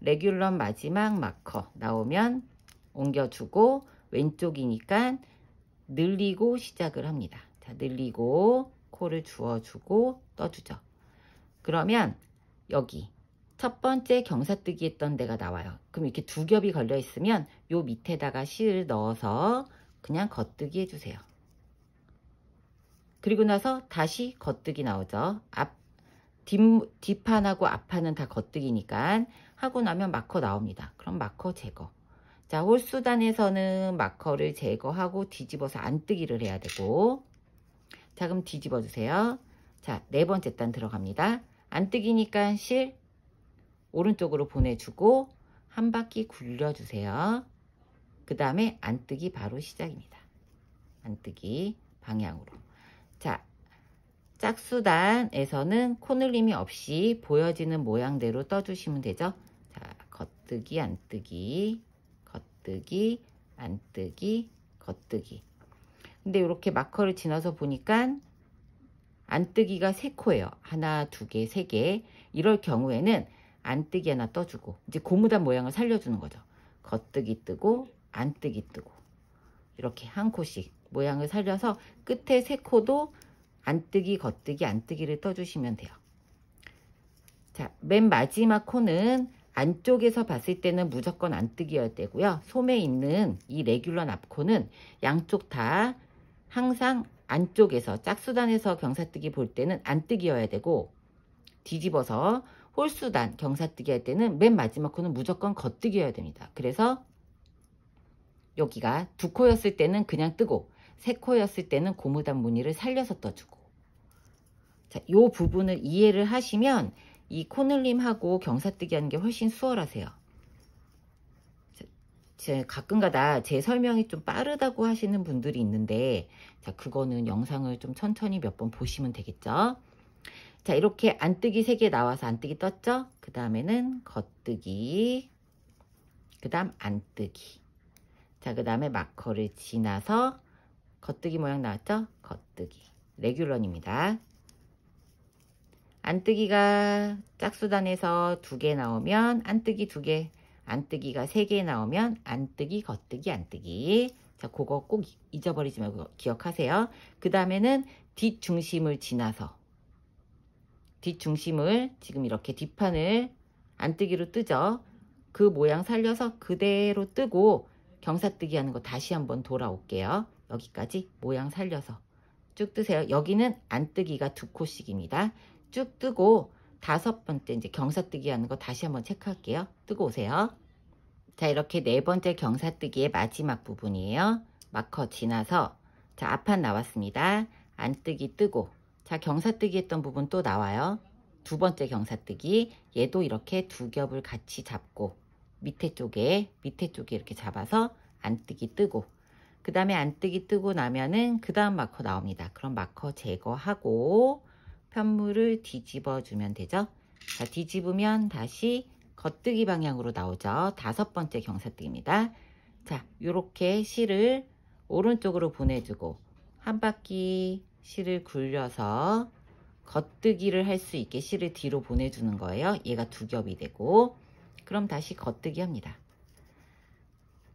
[SPEAKER 1] 레귤런 마지막 마커 나오면 옮겨주고, 왼쪽이니까 늘리고 시작을 합니다. 자, 늘리고 코를 주어주고 떠주죠. 그러면 여기 첫 번째 경사뜨기 했던 데가 나와요. 그럼 이렇게 2겹이 걸려 있으면 요 밑에다가 실을 넣어서 그냥 겉뜨기 해주세요. 그리고 나서 다시 겉뜨기 나오죠. 뒷판하고 앞판은 다 겉뜨기니까 하고 나면 마커 나옵니다. 그럼 마커 제거. 자, 홀수단에서는 마커를 제거하고 뒤집어서 안뜨기를 해야 되고, 자, 그럼 뒤집어 주세요. 자, 4번째 단 들어갑니다. 안뜨기니까 실 오른쪽으로 보내주고 한 바퀴 굴려주세요. 그 다음에 안뜨기 바로 시작입니다. 안뜨기 방향으로. 자, 짝수단에서는 코 늘림이 없이 보여지는 모양대로 떠주시면 되죠. 자, 겉뜨기, 안뜨기, 겉뜨기, 안뜨기, 겉뜨기. 근데 이렇게 마커를 지나서 보니까 안뜨기가 3코예요. 하나, 2개, 3개. 이럴 경우에는 안뜨기 하나 떠주고, 이제 고무단 모양을 살려주는 거죠. 겉뜨기 뜨고, 안뜨기 뜨고, 이렇게 한 코씩 모양을 살려서 끝에 3코도 안뜨기, 겉뜨기, 안뜨기를 떠주시면 돼요. 자, 맨 마지막 코는 안쪽에서 봤을 때는 무조건 안뜨기여야 되고요. 솜에 있는 이 레귤러 납코는 양쪽 다 항상 안쪽에서 짝수단에서 경사뜨기 볼 때는 안뜨기여야 되고, 뒤집어서 홀수단 경사뜨기 할 때는 맨 마지막 코는 무조건 겉뜨기여야 됩니다. 그래서 여기가 두 코였을 때는 그냥 뜨고, 세 코였을 때는 고무단 무늬를 살려서 떠주고. 자, 요 부분을 이해를 하시면 이 코늘림하고 경사뜨기 하는 게 훨씬 수월하세요. 가끔가다 제 설명이 좀 빠르다고 하시는 분들이 있는데, 자, 그거는 영상을 좀 천천히 몇 번 보시면 되겠죠. 자, 이렇게 안뜨기 3개 나와서 안뜨기 떴죠? 그 다음에는 겉뜨기, 그 다음 안뜨기. 자, 그 다음에 마커를 지나서 겉뜨기 모양 나왔죠? 겉뜨기. 레귤런입니다. 안뜨기가 짝수단에서 2개 나오면 안뜨기 2개, 안뜨기가 3개 나오면 안뜨기, 겉뜨기, 안뜨기. 자, 그거 꼭 잊어버리지 말고 기억하세요. 그 다음에는 뒷중심을 지나서, 뒷중심을 지금 이렇게 뒷판을 안뜨기로 뜨죠. 그 모양 살려서 그대로 뜨고 경사뜨기 하는 거 다시 한번 돌아올게요. 여기까지 모양 살려서 쭉 뜨세요. 여기는 안뜨기가 2코씩입니다. 쭉 뜨고 5번째 이제 경사뜨기 하는 거 다시 한번 체크할게요. 뜨고 오세요. 자, 이렇게 4번째 경사뜨기의 마지막 부분이에요. 마커 지나서, 자, 앞판 나왔습니다. 안뜨기 뜨고, 자, 경사뜨기 했던 부분 또 나와요. 2번째 경사뜨기, 얘도 이렇게 2겹을 같이 잡고 밑에 쪽에 이렇게 잡아서 안뜨기 뜨고, 그 다음에 안뜨기 뜨고 나면은 그 다음 마커 나옵니다. 그럼 마커 제거하고 편물을 뒤집어 주면 되죠. 자, 뒤집으면 다시 겉뜨기 방향으로 나오죠. 5번째 경사뜨기입니다. 자, 요렇게 실을 오른쪽으로 보내주고 한 바퀴 실을 굴려서 겉뜨기를 할 수 있게 실을 뒤로 보내주는 거예요. 얘가 2겹이 되고, 그럼 다시 겉뜨기 합니다.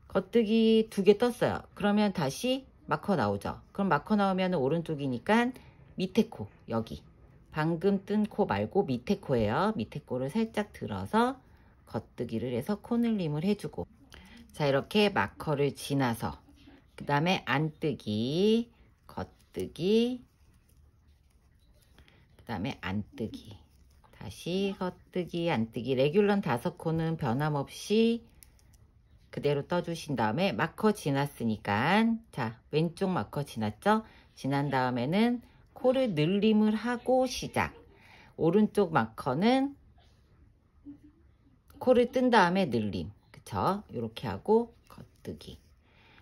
[SPEAKER 1] 겉뜨기 2개 떴어요. 그러면 다시 마커 나오죠. 그럼 마커 나오면 오른쪽이니까 밑에 코, 여기 방금 뜬 코 말고 밑에 코예요. 밑에 코를 살짝 들어서 겉뜨기를 해서 코늘림을 해주고, 자, 이렇게 마커를 지나서 그 다음에 안뜨기, 겉뜨기, 그 다음에 안뜨기, 다시 겉뜨기, 안뜨기. 레귤런 5코는 변함없이 그대로 떠주신 다음에 마커 지났으니까, 자, 왼쪽 마커 지났죠? 지난 다음에는 코를 늘림을 하고 시작. 오른쪽 마커는 코를 뜬 다음에 늘림, 그쵸? 이렇게 하고 겉뜨기.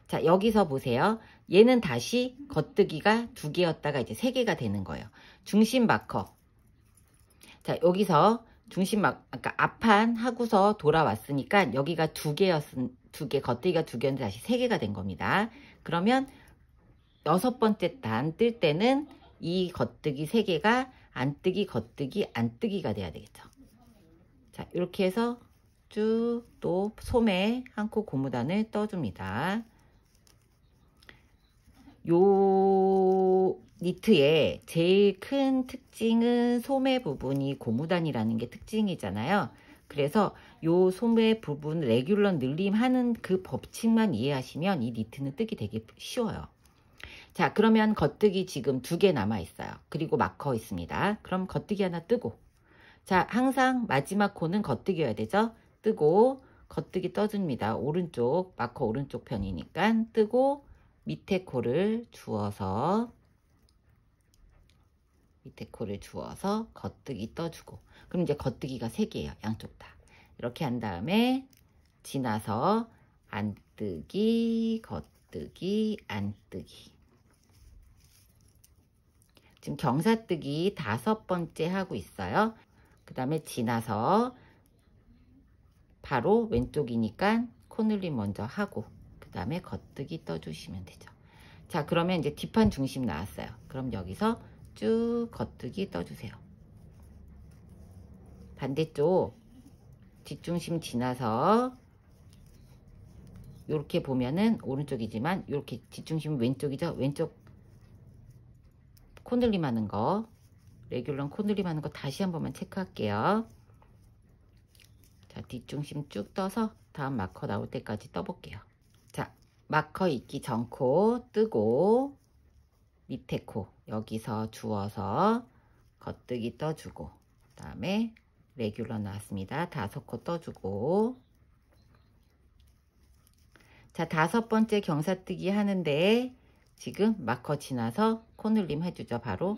[SPEAKER 1] 자, 여기서 보세요. 얘는 다시 겉뜨기가 2개였다가 이제 3개가 되는 거예요. 중심 마커. 자, 여기서 중심 아까 앞판 하고서 돌아왔으니까 여기가 2개, 겉뜨기가 2개였는데 다시 3개가 된 겁니다. 그러면 6번째 단 뜰 때는 이 겉뜨기 3개가 안뜨기, 겉뜨기, 안뜨기가 돼야 되겠죠. 자, 이렇게 해서 쭉 또 솜에 한 코 고무단을 떠줍니다. 요 니트의 제일 큰 특징은 소매 부분이 고무단이라는 게 특징이잖아요. 그래서 요 소매 부분 레귤런 늘림하는 그 법칙만 이해하시면 이 니트는 뜨기 되게 쉬워요. 자, 그러면 겉뜨기 지금 2개 남아 있어요. 그리고 마커 있습니다. 그럼 겉뜨기 하나 뜨고, 자, 항상 마지막 코는 겉뜨기여야 되죠. 뜨고 겉뜨기 떠줍니다. 오른쪽 마커 오른쪽 편이니까 뜨고 밑에 코를 주어서 겉뜨기 떠주고, 그럼 이제 겉뜨기가 3개예요. 양쪽 다. 이렇게 한 다음에 지나서 안뜨기, 겉뜨기, 안뜨기. 지금 경사뜨기 5번째 하고 있어요. 그 다음에 지나서 바로 왼쪽이니까 코늘림 먼저 하고 그 다음에 겉뜨기 떠주시면 되죠. 자, 그러면 이제 뒷판 중심 나왔어요. 그럼 여기서 쭉 겉뜨기 떠주세요. 반대쪽 뒷중심 지나서 이렇게 보면은 오른쪽이지만 이렇게 뒷중심은 왼쪽이죠. 왼쪽 코늘림 하는 거, 레귤런 코늘림 하는 거 다시 한 번만 체크할게요. 자, 뒷중심 쭉 떠서 다음 마커 나올 때까지 떠볼게요. 자, 마커 있기 전 코 뜨고 밑에 코 여기서 주워서 겉뜨기 떠주고, 그 다음에 레귤러 나왔습니다. 5코 떠주고, 자, 5번째 경사뜨기 하는데 지금 마커 지나서 코늘림 해주죠. 바로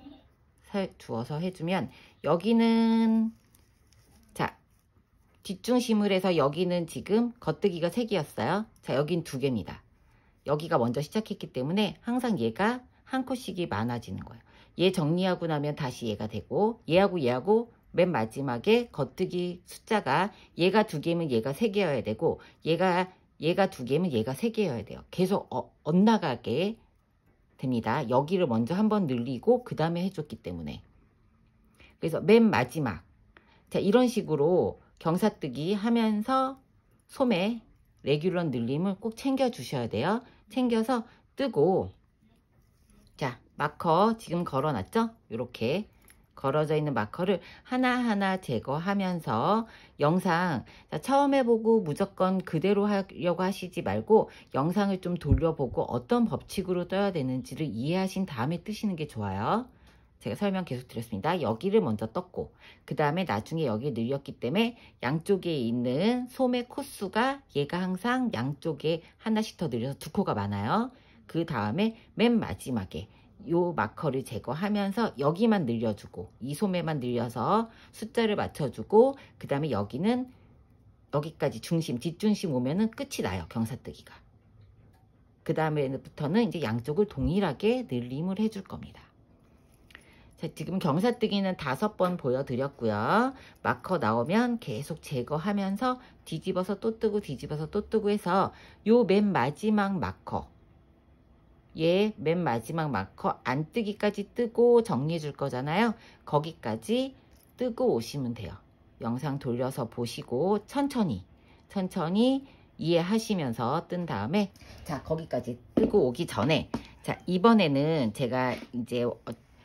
[SPEAKER 1] 주워서 해주면 여기는, 자, 뒷중심을 해서 여기는 지금 겉뜨기가 3개였어요. 자, 여긴 2개입니다. 여기가 먼저 시작했기 때문에 항상 얘가 한 코씩이 많아지는 거예요. 얘 정리하고 나면 다시 얘가 되고, 얘하고 맨 마지막에 겉뜨기 숫자가 얘가 2개면 얘가 3개여야 되고, 얘가 2개면 얘가 3개여야 돼요. 계속 엇나가게 됩니다. 여기를 먼저 한번 늘리고 그 다음에 해줬기 때문에. 그래서 맨 마지막, 자, 이런 식으로 경사뜨기 하면서 소매 레귤러 늘림을 꼭 챙겨 주셔야 돼요. 챙겨서 뜨고, 자, 마커 지금 걸어놨죠? 이렇게 걸어져 있는 마커를 하나하나 제거하면서 영상, 자, 처음 해보고 무조건 그대로 하려고 하시지 말고 영상을 좀 돌려보고 어떤 법칙으로 떠야 되는지를 이해하신 다음에 뜨시는 게 좋아요. 제가 설명 계속 드렸습니다. 여기를 먼저 떴고, 그 다음에 나중에 여기 늘렸기 때문에 양쪽에 있는 소매 코수가 얘가 항상 양쪽에 하나씩 더 늘려서 2코가 많아요. 그 다음에 맨 마지막에 요 마커를 제거하면서 여기만 늘려주고, 이 소매만 늘려서 숫자를 맞춰주고, 그 다음에 여기는 여기까지 중심, 뒷중심 오면은 끝이 나요. 경사뜨기가. 그 다음에부터는 이제 양쪽을 동일하게 늘림을 해줄 겁니다. 자, 지금 경사뜨기는 5번 보여드렸고요. 마커 나오면 계속 제거하면서 뒤집어서 또 뜨고 뒤집어서 또 뜨고 해서 요 맨 마지막 마커, 맨 마지막 마커 안 뜨기까지 뜨고 정리해 줄 거잖아요. 거기까지 뜨고 오시면 돼요. 영상 돌려서 보시고 천천히 이해하시면서 뜬 다음에, 자, 거기까지 뜨고 오기 전에, 자, 이번에는 제가 이제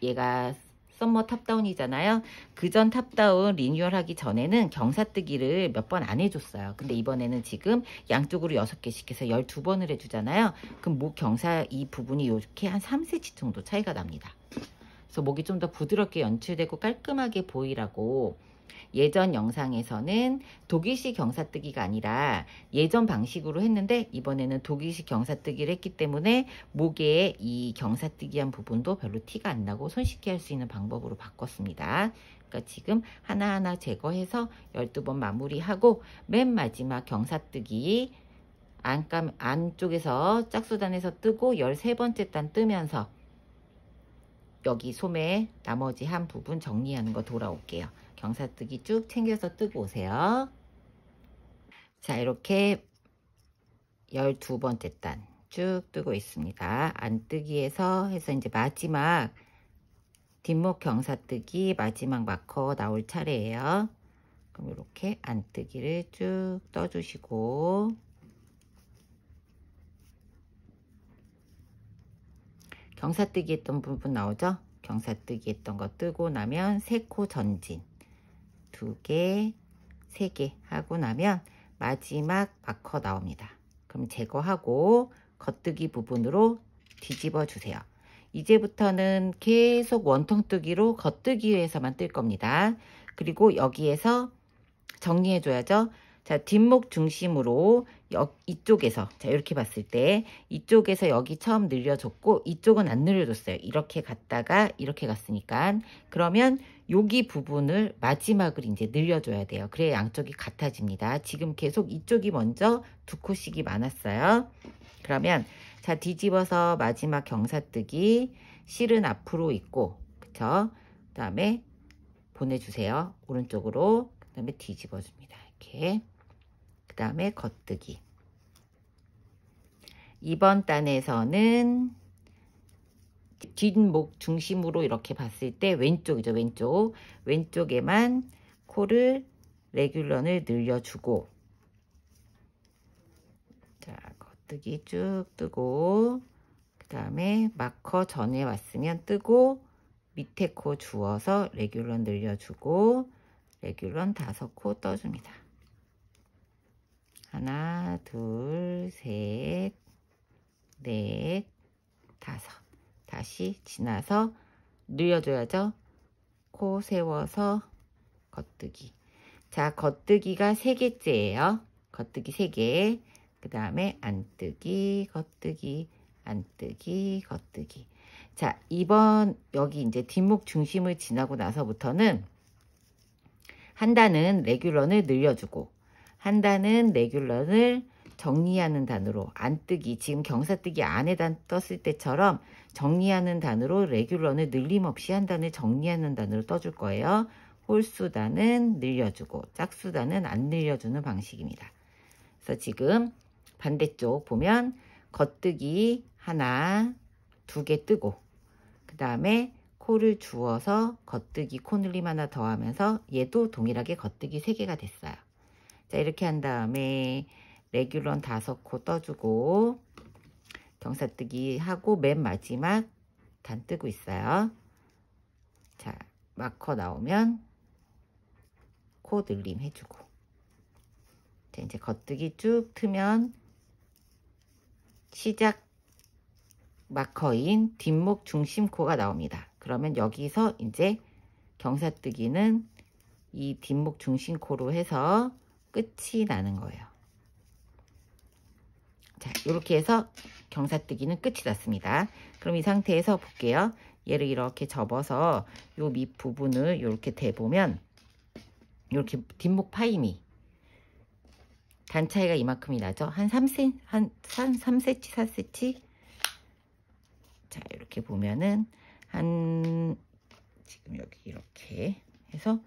[SPEAKER 1] 얘가 썸머 탑다운이잖아요. 그전 탑다운 리뉴얼 하기 전에는 경사뜨기를 몇 번 안 해줬어요. 근데 이번에는 지금 양쪽으로 6개씩 해서 12번을 해주잖아요. 그럼 목 경사 이 부분이 이렇게 한 3cm 정도 차이가 납니다. 그래서 목이 좀 더 부드럽게 연출되고 깔끔하게 보이라고 예전 영상에서는 독일식 경사뜨기가 아니라 예전 방식으로 했는데, 이번에는 독일식 경사뜨기를 했기 때문에 목에 이 경사뜨기한 부분도 별로 티가 안 나고 손쉽게 할 수 있는 방법으로 바꿨습니다. 그러니까 지금 하나하나 제거해서 12번 마무리하고 맨 마지막 경사뜨기 안쪽에서 짝수단에서 뜨고 13번째 단 뜨면서 여기 소매 나머지 한 부분 정리하는 거 돌아올게요. 경사뜨기 쭉 챙겨서 뜨고 오세요. 자, 이렇게 12번째 단 쭉 뜨고 있습니다. 안뜨기에서 해서 이제 마지막 뒷목 경사뜨기 마지막 마커 나올 차례예요. 그럼 이렇게 안뜨기를 쭉 떠주시고, 경사뜨기 했던 부분 나오죠? 경사뜨기 했던 거 뜨고 나면 3코 전진 2개, 3개 하고 나면 마지막 마커 나옵니다. 그럼 제거하고 겉뜨기 부분으로 뒤집어 주세요. 이제부터는 계속 원통뜨기로 겉뜨기에서만 뜰 겁니다. 그리고 여기에서 정리해 줘야죠. 자, 뒷목 중심으로 이쪽에서, 자, 이렇게 봤을 때 이쪽에서 여기 처음 늘려줬고 이쪽은 안 늘려줬어요. 이렇게 갔다가 이렇게 갔으니까, 그러면 여기 부분을 마지막을 이제 늘려줘야 돼요. 그래야 양쪽이 같아집니다. 지금 계속 이쪽이 먼저 2코씩이 많았어요. 그러면 자, 뒤집어서 마지막 경사뜨기, 실은 앞으로 있고, 그쵸? 그 다음에 보내주세요. 오른쪽으로. 그 다음에 뒤집어 줍니다. 이렇게. 그 다음에 겉뜨기. 이번 단에서는 뒷목 중심으로 이렇게 봤을 때 왼쪽이죠. 왼쪽에만 코를 레귤런을 늘려주고, 자, 겉뜨기 쭉 뜨고, 그 다음에 마커 전에 왔으면 뜨고 밑에 코 주워서 레귤런 늘려주고 레귤런 5코 떠줍니다. 하나, 둘, 셋, 넷, 다섯. 다시 지나서 늘려줘야죠. 코 세워서 겉뜨기. 자, 겉뜨기가 3개째예요. 겉뜨기 3개. 그 다음에 안뜨기, 겉뜨기, 안뜨기, 겉뜨기. 자, 이번 여기 이제 뒷목 중심을 지나고 나서부터는 한 단은 레귤런을 늘려주고 한 단은 레귤런을 정리하는 단으로 안뜨기, 지금 경사뜨기 안에 단 떴을 때처럼 정리하는 단으로 레귤런을 늘림없이 한 단을 정리하는 단으로 떠줄 거예요. 홀수단은 늘려주고 짝수단은 안 늘려주는 방식입니다. 그래서 지금 반대쪽 보면 겉뜨기 하나, 2개 뜨고 그 다음에 코를 주워서 겉뜨기 코늘림 하나 더 하면서 얘도 동일하게 겉뜨기 3개가 됐어요. 자, 이렇게 한 다음에 레귤런 5코 떠주고 경사뜨기 하고 맨 마지막 단 뜨고 있어요. 자, 마커 나오면 코 늘림 해주고 자, 이제 겉뜨기 쭉 트면 시작 마커인 뒷목 중심 코가 나옵니다. 그러면 여기서 이제 경사뜨기는 이 뒷목 중심 코로 해서 끝이 나는 거예요. 자, 이렇게 해서 경사뜨기는 끝이 났습니다. 그럼 이 상태에서 볼게요. 얘를 이렇게 접어서 요 밑 부분을 이렇게 대보면 이렇게 뒷목 파임이 단 차이가 이만큼이 나죠. 한 3cm, 한 3cm, 4cm. 자, 이렇게 보면은 한 지금 여기 이렇게 해서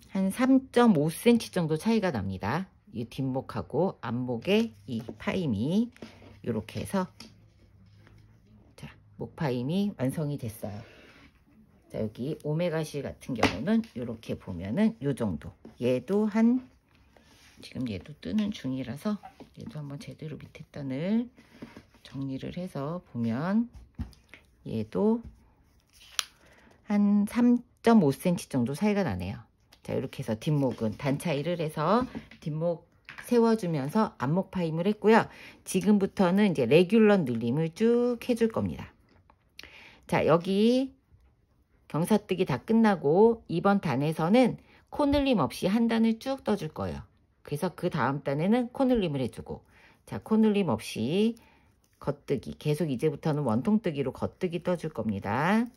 [SPEAKER 1] 한 3.5cm 정도 차이가 납니다. 이 뒷목하고 앞목의 이 파임이 이렇게 해서 자, 목 파임이 완성이 됐어요. 자, 여기 오메가실 같은 경우는 이렇게 보면은 요 정도. 얘도 한 지금 얘도 뜨는 중이라서 얘도 한번 제대로 밑에 단을 정리를 해서 보면 얘도 한 3.5cm 정도 차이가 나네요. 자, 이렇게 해서 뒷목은 단 차이를 해서 뒷목 세워주면서 앞목 파임을 했고요. 지금부터는 이제 레귤런 늘림을 쭉 해줄 겁니다. 자, 여기 경사뜨기 다 끝나고 이번 단에서는 코 늘림 없이 한 단을 쭉 떠줄 거예요. 그래서 그 다음 단에는 코 늘림을 해주고 자, 코 늘림 없이 겉뜨기 계속 이제부터는 원통뜨기로 겉뜨기 떠줄 겁니다.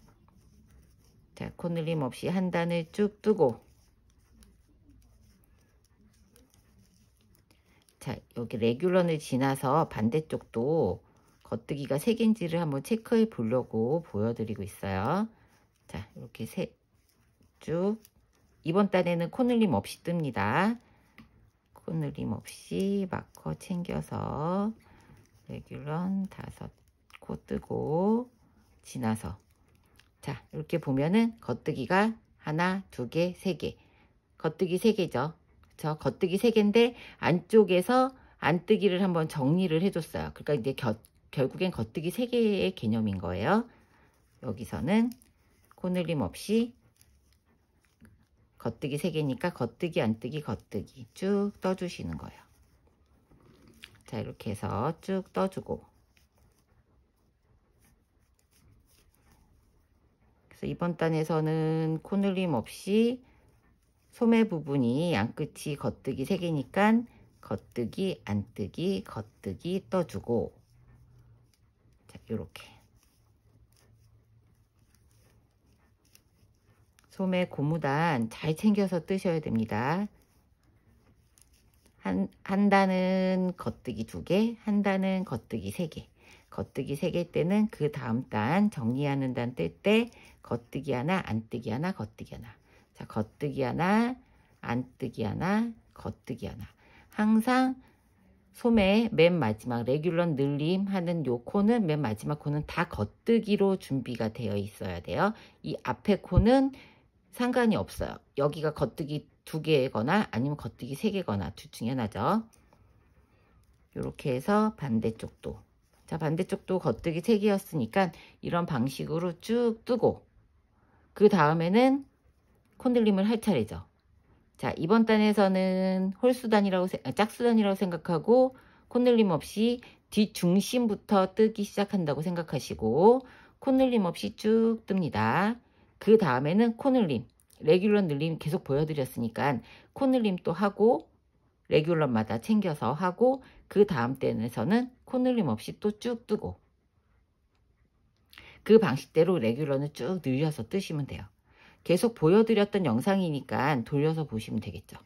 [SPEAKER 1] 자, 코 늘림 없이 한 단을 쭉 뜨고 자, 여기 레귤런을 지나서 반대쪽도 겉뜨기가 3개인지를 한번 체크해 보려고 보여드리고 있어요. 자, 이렇게 쭉 이번 단에는 코늘림 없이 뜹니다. 코늘림 없이 마커 챙겨서 레귤런 5코 뜨고 지나서 자, 이렇게 보면은 겉뜨기가 하나, 2개, 3개 겉뜨기 3개죠. 저 겉뜨기 3개인데 안쪽에서 안뜨기를 한번 정리를 해줬어요. 그러니까 이제 결국엔 겉뜨기 3개의 개념인 거예요. 여기서는 코늘림 없이 겉뜨기 3개니까 겉뜨기 안뜨기 겉뜨기 쭉 떠주시는 거예요. 자, 이렇게 해서 쭉 떠주고 그래서 이번 단에서는 코늘림 없이 소매 부분이 양끝이 겉뜨기 3개니까 겉뜨기 안뜨기 겉뜨기 떠주고 자, 요렇게 소매 고무단 잘 챙겨서 뜨셔야 됩니다. 한 단은 겉뜨기 2개, 한 단은 겉뜨기 3개. 겉뜨기 3개 때는 그 다음 단 정리하는 단 뜰 때 겉뜨기 하나, 안뜨기 하나, 겉뜨기 하나. 자, 겉뜨기 하나, 안뜨기 하나, 겉뜨기 하나. 항상 소매 맨 마지막 레귤런 늘림 하는 요 코는 맨 마지막 코는 다 겉뜨기로 준비가 되어 있어야 돼요. 이 앞에 코는 상관이 없어요. 여기가 겉뜨기 2개거나 아니면 겉뜨기 3개거나 둘 중에 하나죠. 이렇게 해서 반대쪽도 자, 반대쪽도 겉뜨기 3개였으니까 이런 방식으로 쭉 뜨고 그 다음에는 코 늘림을 할 차례죠. 자, 이번 단에서는 홀수단이라고 짝수단이라고 생각하고 코늘림 없이 뒷중심부터 뜨기 시작한다고 생각하시고 코늘림 없이 쭉 뜹니다. 그 다음에는 코늘림, 레귤러 늘림 계속 보여드렸으니까 코늘림 또 하고 레귤러마다 챙겨서 하고 그 다음 단에서는 코늘림 없이 또 쭉 뜨고 그 방식대로 레귤러는 쭉 늘려서 뜨시면 돼요. 계속 보여드렸던 영상이니까 돌려서 보시면 되겠죠.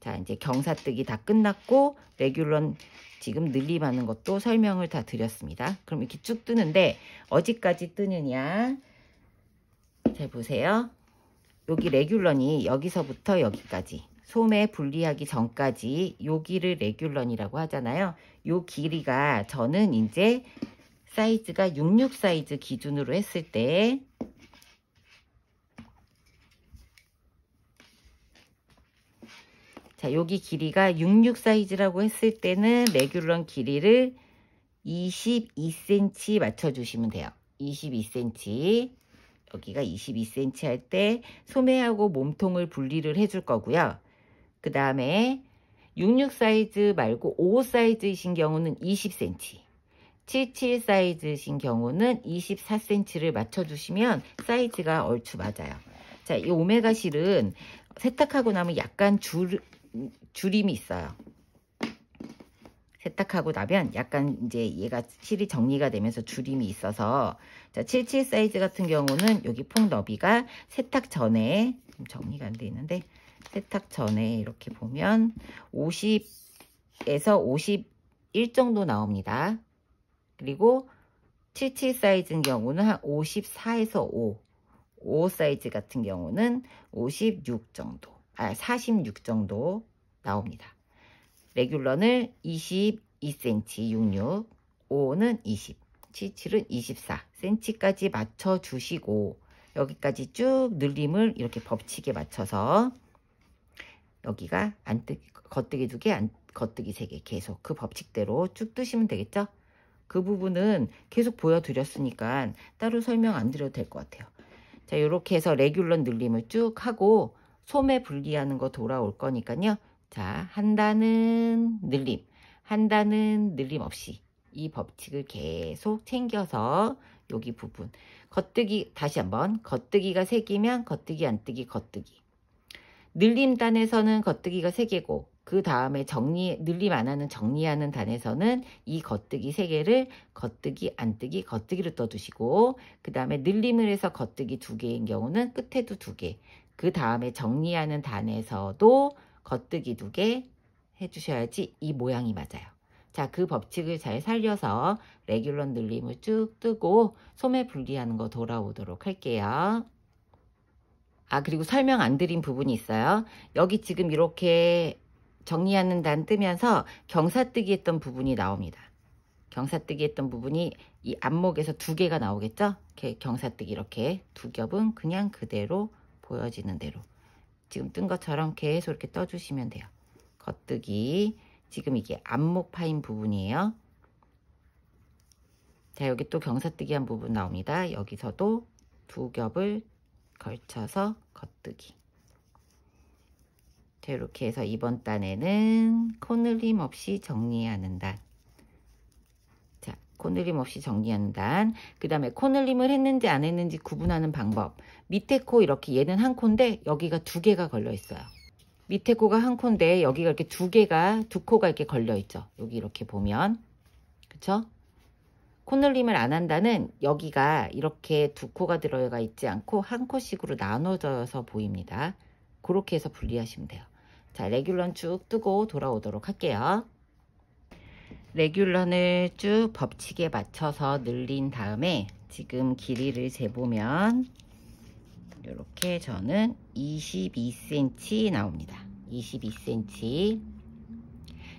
[SPEAKER 1] 자, 이제 경사뜨기 다 끝났고 레귤런 지금 늘림하는 것도 설명을 다 드렸습니다. 그럼 이렇게 쭉 뜨는데 어디까지 뜨느냐. 잘 보세요. 여기 레귤런이 여기서부터 여기까지 소매 분리하기 전까지 여기를 레귤런이라고 하잖아요. 요 길이가 저는 이제 사이즈가 66 사이즈 기준으로 했을 때 자, 여기 길이가 66 사이즈라고 했을 때는 레귤런 길이를 22cm 맞춰주시면 돼요. 22cm. 여기가 22cm 할 때 소매하고 몸통을 분리를 해줄 거고요. 그 다음에 66 사이즈 말고 55 사이즈이신 경우는 20cm. 77 사이즈이신 경우는 24cm를 맞춰주시면 사이즈가 얼추 맞아요. 자, 이 오메가 실은 세탁하고 나면 약간 주림이 있어요. 세탁하고 나면 약간 이제 얘가 실이 정리가 되면서 주림이 있어서 자, 77 사이즈 같은 경우는 여기 폭 너비가 세탁 전에 정리가 안 돼 있는데 세탁 전에 이렇게 보면 50에서 51 정도 나옵니다. 그리고 77 사이즈인 경우는 한 54에서 5 사이즈 같은 경우는 56 정도, 46 정도 나옵니다. 레귤런을 22cm 66, 5는 20, 77은 24cm까지 맞춰주시고 여기까지 쭉 늘림을 이렇게 법칙에 맞춰서 여기가 겉뜨기 2개, 겉뜨기 3개 계속 그 법칙대로 쭉 뜨시면 되겠죠? 그 부분은 계속 보여드렸으니까 따로 설명 안 드려도 될 것 같아요. 자, 이렇게 해서 레귤런 늘림을 쭉 하고 소매 분리하는 거 돌아올 거니까요. 자, 한 단은 늘림, 한 단은 늘림 없이 이 법칙을 계속 챙겨서 여기 부분 겉뜨기 다시 한번 겉뜨기가 3개면 겉뜨기 안 뜨기 겉뜨기 늘림 단에서는 겉뜨기가 3개고 그 다음에 늘림 안 하는 정리하는 단에서는 이 겉뜨기 3개를 겉뜨기 안 뜨기 겉뜨기로 떠두시고 그 다음에 늘림을 해서 겉뜨기 2개인 경우는 끝에도 2개 그 다음에 정리하는 단에서도 겉뜨기 2개 해주셔야지 이 모양이 맞아요. 자, 그 법칙을 잘 살려서 레귤런 늘림을 쭉 뜨고 소매 분리하는 거 돌아오도록 할게요. 그리고 설명 안 드린 부분이 있어요. 여기 지금 이렇게 정리하는 단 뜨면서 경사뜨기 했던 부분이 나옵니다. 경사뜨기 했던 부분이 이 앞목에서 2개가 나오겠죠? 이렇게 경사뜨기 이렇게 2겹은 그냥 그대로 보여지는 대로 지금 뜬 것처럼 계속 이렇게 떠주시면 돼요. 겉뜨기 지금 이게 앞목 파인 부분이에요. 자, 여기 또 경사뜨기 한 부분 나옵니다. 여기서도 2겹을 걸쳐서 겉뜨기. 자, 이렇게 해서 이번 단에는 코늘림 없이 정리하는 단. 자, 코늘림 없이 정리하는 단. 그 다음에 코늘림을 했는지 안 했는지 구분하는 방법. 밑에 코 이렇게 얘는 한 코인데 여기가 2개가 걸려 있어요. 밑에 코가 한 코인데 여기가 이렇게 2 코가 이렇게 걸려 있죠. 여기 이렇게 보면. 그쵸? 코늘림을 안 한다는 여기가 이렇게 2코가 들어가 있지 않고 한 코씩으로 나눠져서 보입니다. 그렇게 해서 분리하시면 돼요. 자, 레귤런 쭉 뜨고 돌아오도록 할게요. 레귤런을 쭉 법칙에 맞춰서 늘린 다음에 지금 길이를 재보면 이렇게 저는 22cm 나옵니다. 22cm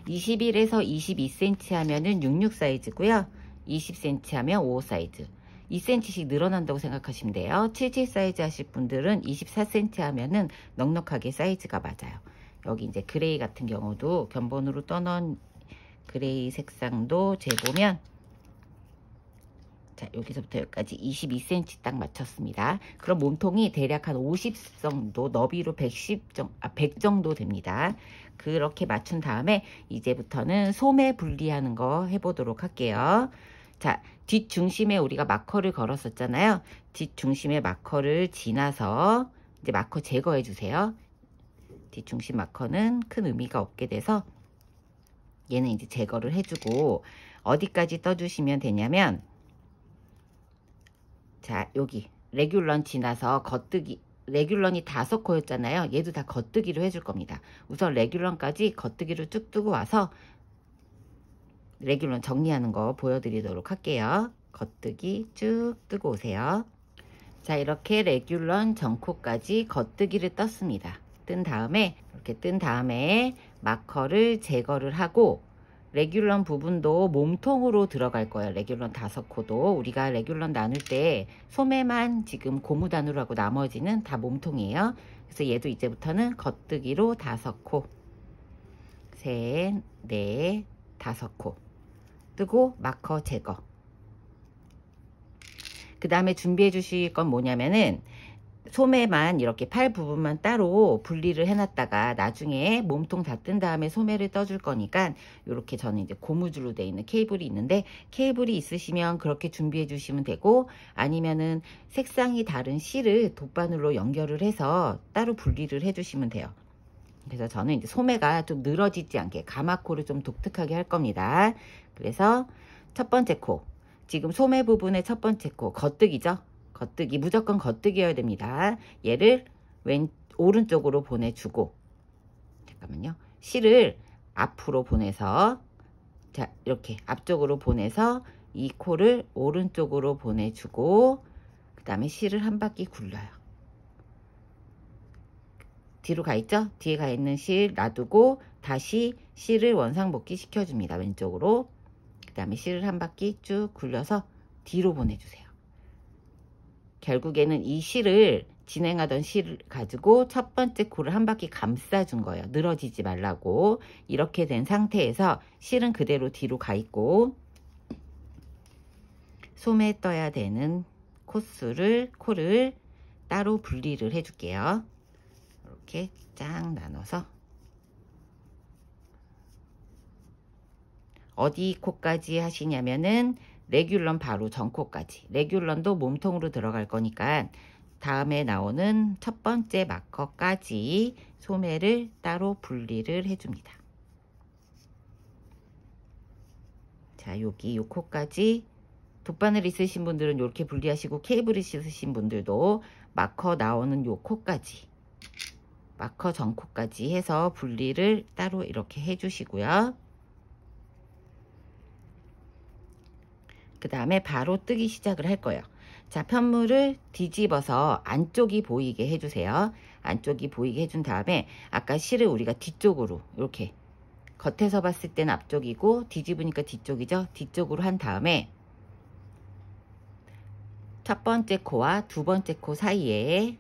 [SPEAKER 1] 21에서 22cm 하면은 66 사이즈고요. 20cm 하면 55 사이즈 2cm씩 늘어난다고 생각하시면 돼요. 77 사이즈 하실 분들은 24cm 하면은 넉넉하게 사이즈가 맞아요. 여기 이제 그레이 같은 경우도 견본으로 떠놓은 그레이 색상도 재보면 자, 여기서부터 여기까지 22cm 딱 맞췄습니다. 그럼 몸통이 대략 한 50 정도, 너비로 100 정도 됩니다. 그렇게 맞춘 다음에 이제부터는 소매 분리하는 거 해보도록 할게요. 자, 뒷중심에 우리가 마커를 걸었었잖아요. 뒷중심에 마커를 지나서 이제 마커 제거해 주세요. 뒷중심 마커는 큰 의미가 없게 돼서 얘는 이제 제거를 해주고, 어디까지 떠주시면 되냐면, 자, 여기 레귤런 지나서 겉뜨기, 레귤런이 5코였잖아요. 얘도 다 겉뜨기로 해줄 겁니다. 우선 레귤런까지 겉뜨기로 쭉 뜨고 와서 레귤런 정리하는 거 보여드리도록 할게요. 겉뜨기 쭉 뜨고 오세요. 자, 이렇게 레귤런 전코까지 겉뜨기를 떴습니다. 뜬 다음에, 이렇게 뜬 다음에 마커를 제거를 하고, 레귤런 부분도 몸통으로 들어갈 거예요. 레귤런 5코도 우리가 레귤런 나눌 때 소매만 지금 고무단으로 하고 나머지는 다 몸통이에요. 그래서 얘도 이제부터는 겉뜨기로 5코, 셋, 넷, 5코 뜨고 마커 제거. 그 다음에 준비해 주실 건 뭐냐면은, 소매만 이렇게 팔 부분만 따로 분리를 해놨다가 나중에 몸통 다 뜬 다음에 소매를 떠줄 거니까, 이렇게 저는 이제 고무줄로 되어 있는 케이블이 있는데, 케이블이 있으시면 그렇게 준비해 주시면 되고, 아니면은 색상이 다른 실을 돗바늘로 연결을 해서 따로 분리를 해 주시면 돼요. 그래서 저는 이제 소매가 좀 늘어지지 않게 가마코를 좀 독특하게 할 겁니다. 그래서 첫 번째 코, 지금 소매 부분의 첫 번째 코 겉뜨기죠. 겉뜨기, 무조건 겉뜨기여야 됩니다. 얘를 오른쪽으로 보내주고, 잠깐만요, 실을 앞으로 보내서, 자, 이렇게 앞쪽으로 보내서 이 코를 오른쪽으로 보내주고, 그 다음에 실을 한 바퀴 굴려요. 뒤로 가 있죠? 뒤에 가 있는 실 놔두고 다시 실을 원상복귀 시켜줍니다. 왼쪽으로. 그 다음에 실을 한 바퀴 쭉 굴려서 뒤로 보내주세요. 결국에는 이 실을, 진행하던 실을 가지고 첫 번째 코를 한 바퀴 감싸준 거예요. 늘어지지 말라고. 이렇게 된 상태에서 실은 그대로 뒤로 가 있고, 소매에 떠야 되는 코를 따로 분리를 해줄게요. 이렇게 쫙 나눠서, 어디 코까지 하시냐면은 레귤런 바로 전 코까지. 레귤런도 몸통으로 들어갈 거니까 다음에 나오는 첫 번째 마커까지 소매를 따로 분리를 해줍니다. 자, 여기 요 코까지 돗바늘 있으신 분들은 이렇게 분리하시고, 케이블 있으신 분들도 마커 나오는 요 코까지, 마커 전 코까지 해서 분리를 따로 이렇게 해주시고요. 그 다음에 바로 뜨기 시작을 할 거예요. 자, 편물을 뒤집어서 안쪽이 보이게 해주세요. 안쪽이 보이게 해준 다음에, 아까 실을 우리가 뒤쪽으로, 이렇게 겉에서 봤을 때는 앞쪽이고 뒤집으니까 뒤쪽이죠. 뒤쪽으로 한 다음에 첫 번째 코와 두 번째 코 사이에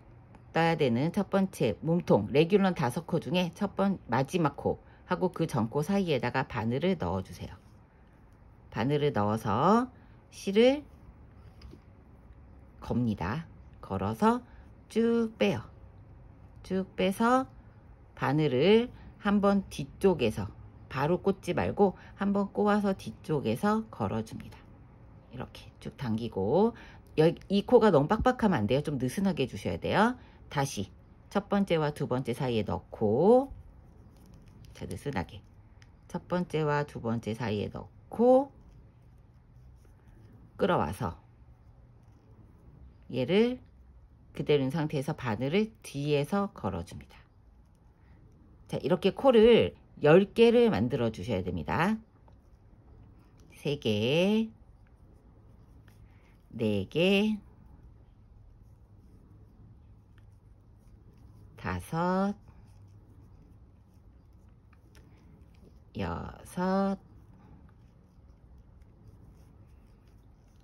[SPEAKER 1] 떠야 되는 첫 번째 몸통, 레귤런 5코 중에 마지막 코 하고 그 전 코 사이에다가 바늘을 넣어주세요. 바늘을 넣어서 실을 겁니다. 걸어서 쭉 빼요. 쭉 빼서 바늘을 한번 뒤쪽에서, 바로 꽂지 말고 한번 꼬아서 뒤쪽에서 걸어줍니다. 이렇게 쭉 당기고, 이 코가 너무 빡빡하면 안 돼요. 좀 느슨하게 해주셔야 돼요. 다시 첫 번째와 두 번째 사이에 넣고, 자, 느슨하게 첫 번째와 두 번째 사이에 넣고 끌어와서 얘를 그대로 있는 상태에서 바늘을 뒤에서 걸어줍니다. 자, 이렇게 코를 10개를 만들어 주셔야 됩니다. 3개, 4개,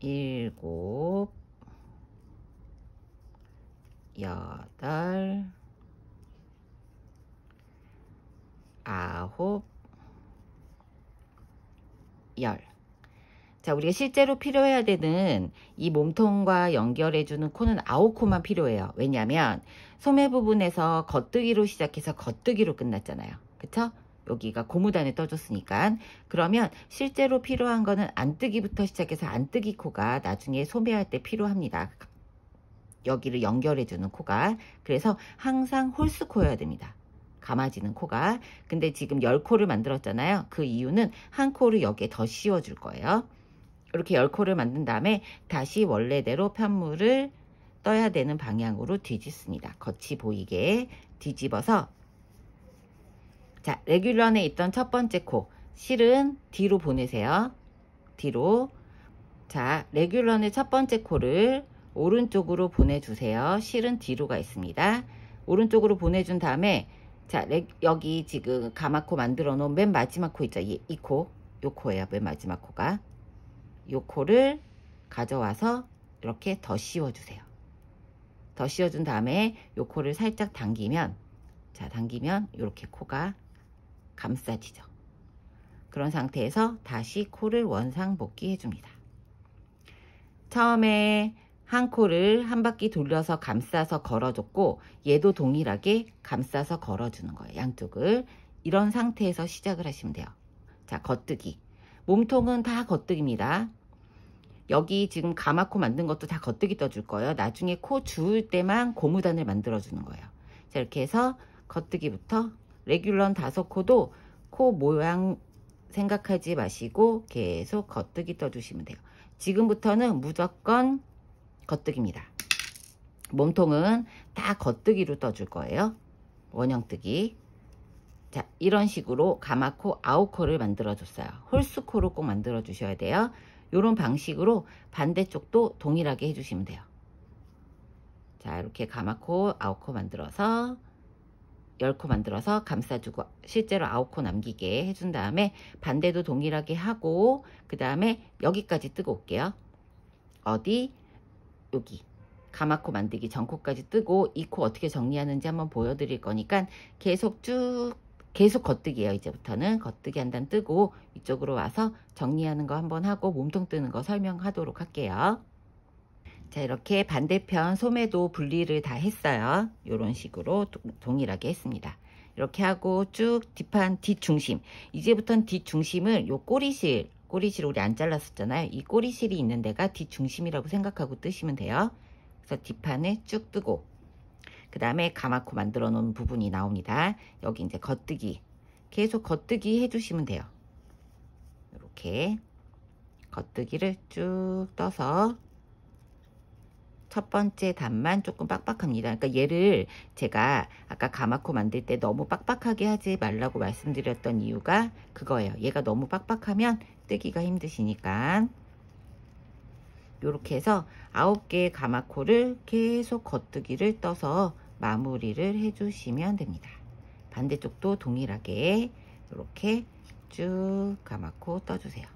[SPEAKER 1] 5, 6, 7, 8, 9, 10. 자, 우리가 실제로 필요해야 되는 이 몸통과 연결해주는 코는 9코만 필요해요. 왜냐하면 소매 부분에서 겉뜨기로 시작해서 겉뜨기로 끝났잖아요. 그쵸? 여기가 고무단에 떠줬으니까. 그러면 실제로 필요한 거는 안뜨기부터 시작해서 안뜨기 코가 나중에 소매할 때 필요합니다. 여기를 연결해주는 코가. 그래서 항상 홀수코여야 됩니다. 감아지는 코가. 근데 지금 10코를 만들었잖아요. 그 이유는 한 코를 여기에 더 씌워줄 거예요. 이렇게 10코를 만든 다음에 다시 원래대로 편물을 떠야 되는 방향으로 뒤집습니다. 겉이 보이게 뒤집어서, 자, 레귤런에 있던 첫 번째 코 실은 뒤로 보내세요. 뒤로. 자, 레귤런의 첫 번째 코를 오른쪽으로 보내주세요. 실은 뒤로가 있습니다. 오른쪽으로 보내준 다음에, 자, 여기 지금 가마코 만들어 놓은 맨 마지막 코 있죠. 이 코, 요 코예요. 맨 마지막 코가. 요 코를 가져와서 이렇게 더 씌워주세요. 더 씌워준 다음에 요 코를 살짝 당기면, 자, 당기면 이렇게 코가 감싸지죠. 그런 상태에서 다시 코를 원상복귀 해줍니다. 처음에 한 코를 한 바퀴 돌려서 감싸서 걸어줬고, 얘도 동일하게 감싸서 걸어주는 거예요. 양쪽을. 이런 상태에서 시작을 하시면 돼요. 자, 겉뜨기. 몸통은 다 겉뜨기입니다. 여기 지금 가마코 만든 것도 다 겉뜨기 떠줄 거예요. 나중에 코 주울 때만 고무단을 만들어 주는 거예요. 자, 이렇게 해서 겉뜨기부터 레귤런 5코도 코 모양 생각하지 마시고 계속 겉뜨기 떠주시면 돼요. 지금부터는 무조건 겉뜨기입니다. 몸통은 다 겉뜨기로 떠줄 거예요. 원형뜨기. 자, 이런 식으로 가마코 9코를 만들어 줬어요. 홀수코로 꼭 만들어 주셔야 돼요. 이런 방식으로 반대쪽도 동일하게 해주시면 돼요. 자, 이렇게 가마코 9코 만들어서 10코 만들어서 감싸주고 실제로 9코 남기게 해준 다음에 반대도 동일하게 하고, 그 다음에 여기까지 뜨고 올게요. 어디? 여기 가마코 만들기 전코까지 뜨고, 이 코 어떻게 정리하는지 한번 보여드릴 거니까 계속 겉뜨기예요. 이제부터는 겉뜨기 한 단 뜨고 이쪽으로 와서 정리하는 거 한번 하고 몸통 뜨는 거 설명하도록 할게요. 자, 이렇게 반대편 소매도 분리를 다 했어요. 이런 식으로 동일하게 했습니다. 이렇게 하고 쭉 뒷판 뒷중심, 이제부터는 뒷중심을 요 꼬리실 우리 안 잘랐었잖아요. 이 꼬리실이 있는 데가 뒷중심이라고 생각하고 뜨시면 돼요. 그래서 뒷판을 쭉 뜨고, 그 다음에 가마코 만들어 놓은 부분이 나옵니다. 여기 이제 겉뜨기, 계속 겉뜨기 해주시면 돼요. 이렇게 겉뜨기를 쭉 떠서 첫 번째 단만 조금 빡빡합니다. 그러니까 얘를 제가 아까 가마코 만들 때 너무 빡빡하게 하지 말라고 말씀드렸던 이유가 그거예요. 얘가 너무 빡빡하면 뜨기가 힘드시니까. 이렇게 해서 9개의 가마코를 계속 겉뜨기를 떠서 마무리를 해주시면 됩니다. 반대쪽도 동일하게 이렇게 쭉 가마코 떠주세요.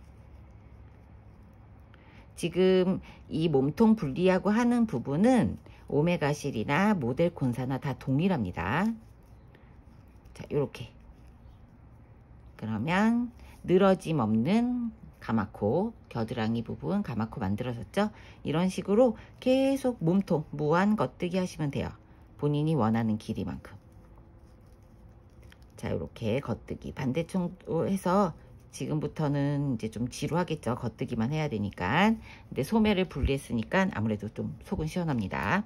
[SPEAKER 1] 지금 이 몸통 분리하고 하는 부분은 오메가 실이나 모델 콘사나 다 동일합니다. 자, 이렇게. 그러면 늘어짐 없는 가마코, 겨드랑이 부분 가마코 만들어졌죠? 이런 식으로 계속 몸통 무한 겉뜨기 하시면 돼요. 본인이 원하는 길이만큼. 자, 이렇게 겉뜨기 반대쪽으로 해서 지금부터는 이제 좀 지루하겠죠. 겉뜨기만 해야 되니까. 근데 소매를 분리했으니까 아무래도 좀 속은 시원합니다.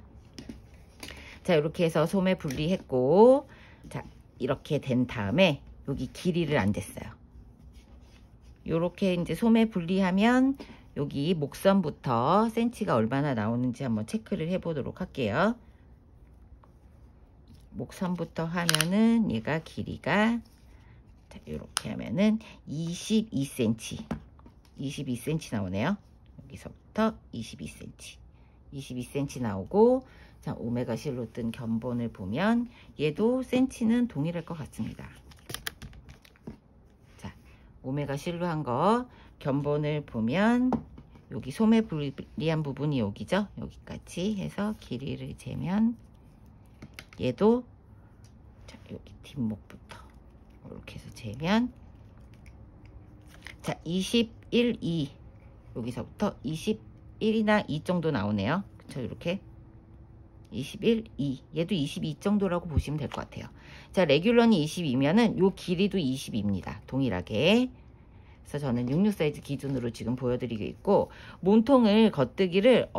[SPEAKER 1] 자, 이렇게 해서 소매 분리했고, 자, 이렇게 된 다음에 여기 길이를 안 쟀어요. 요렇게 이제 소매 분리하면 여기 목선부터 센치가 얼마나 나오는지 한번 체크를 해 보도록 할게요. 목선부터 하면은 얘가 길이가, 자, 이렇게 하면은 22cm 22cm 나오네요. 여기서부터 22cm 나오고, 자, 오메가 실로 뜬 견본을 보면 얘도 센치는 동일할 것 같습니다. 자, 오메가 실로 한 거 견본을 보면 여기 소매 분리한 부분이 여기죠. 여기까지 해서 길이를 재면 얘도, 자, 여기 뒷목부터 이렇게 해서 재면, 자, 21, 2 여기서부터 21이나 2 정도 나오네요. 그쵸? 이렇게 21, 2. 얘도 22 정도라고 보시면 될 것 같아요. 자, 레귤런이 22면은 요 길이도 22입니다. 동일하게. 그래서 저는 66 사이즈 기준으로 지금 보여드리고 있고, 몸통을 겉뜨기를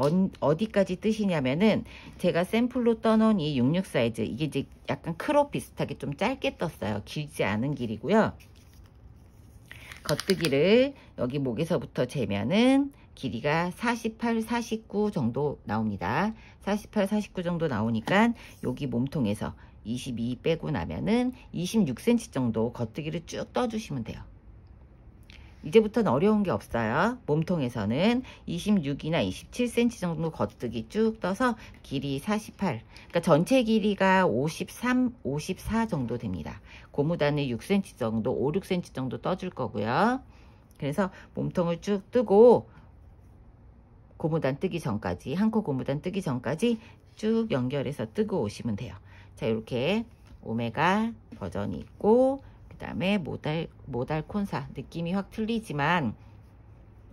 [SPEAKER 1] 어디까지 뜨시냐면은 제가 샘플로 떠놓은 이 66 사이즈, 이게 이제 약간 크롭 비슷하게 좀 짧게 떴어요. 길지 않은 길이고요. 겉뜨기를 여기 목에서부터 재면은 길이가 48, 49 정도 나옵니다. 48, 49 정도 나오니까 여기 몸통에서 22 빼고 나면은 26cm 정도 겉뜨기를 쭉 떠주시면 돼요. 이제부터는 어려운 게 없어요. 몸통에서는 26이나 27cm 정도 겉뜨기 쭉 떠서 길이 48, 그러니까 전체 길이가 53, 54 정도 됩니다. 고무단을 6cm 정도, 5, 6cm 정도 떠줄 거고요. 그래서 몸통을 쭉 뜨고 고무단 뜨기 전까지, 한 코 고무단 뜨기 전까지 쭉 연결해서 뜨고 오시면 돼요. 자, 이렇게 오메가 버전이 있고, 그 다음에 모달 콘사, 느낌이 확 틀리지만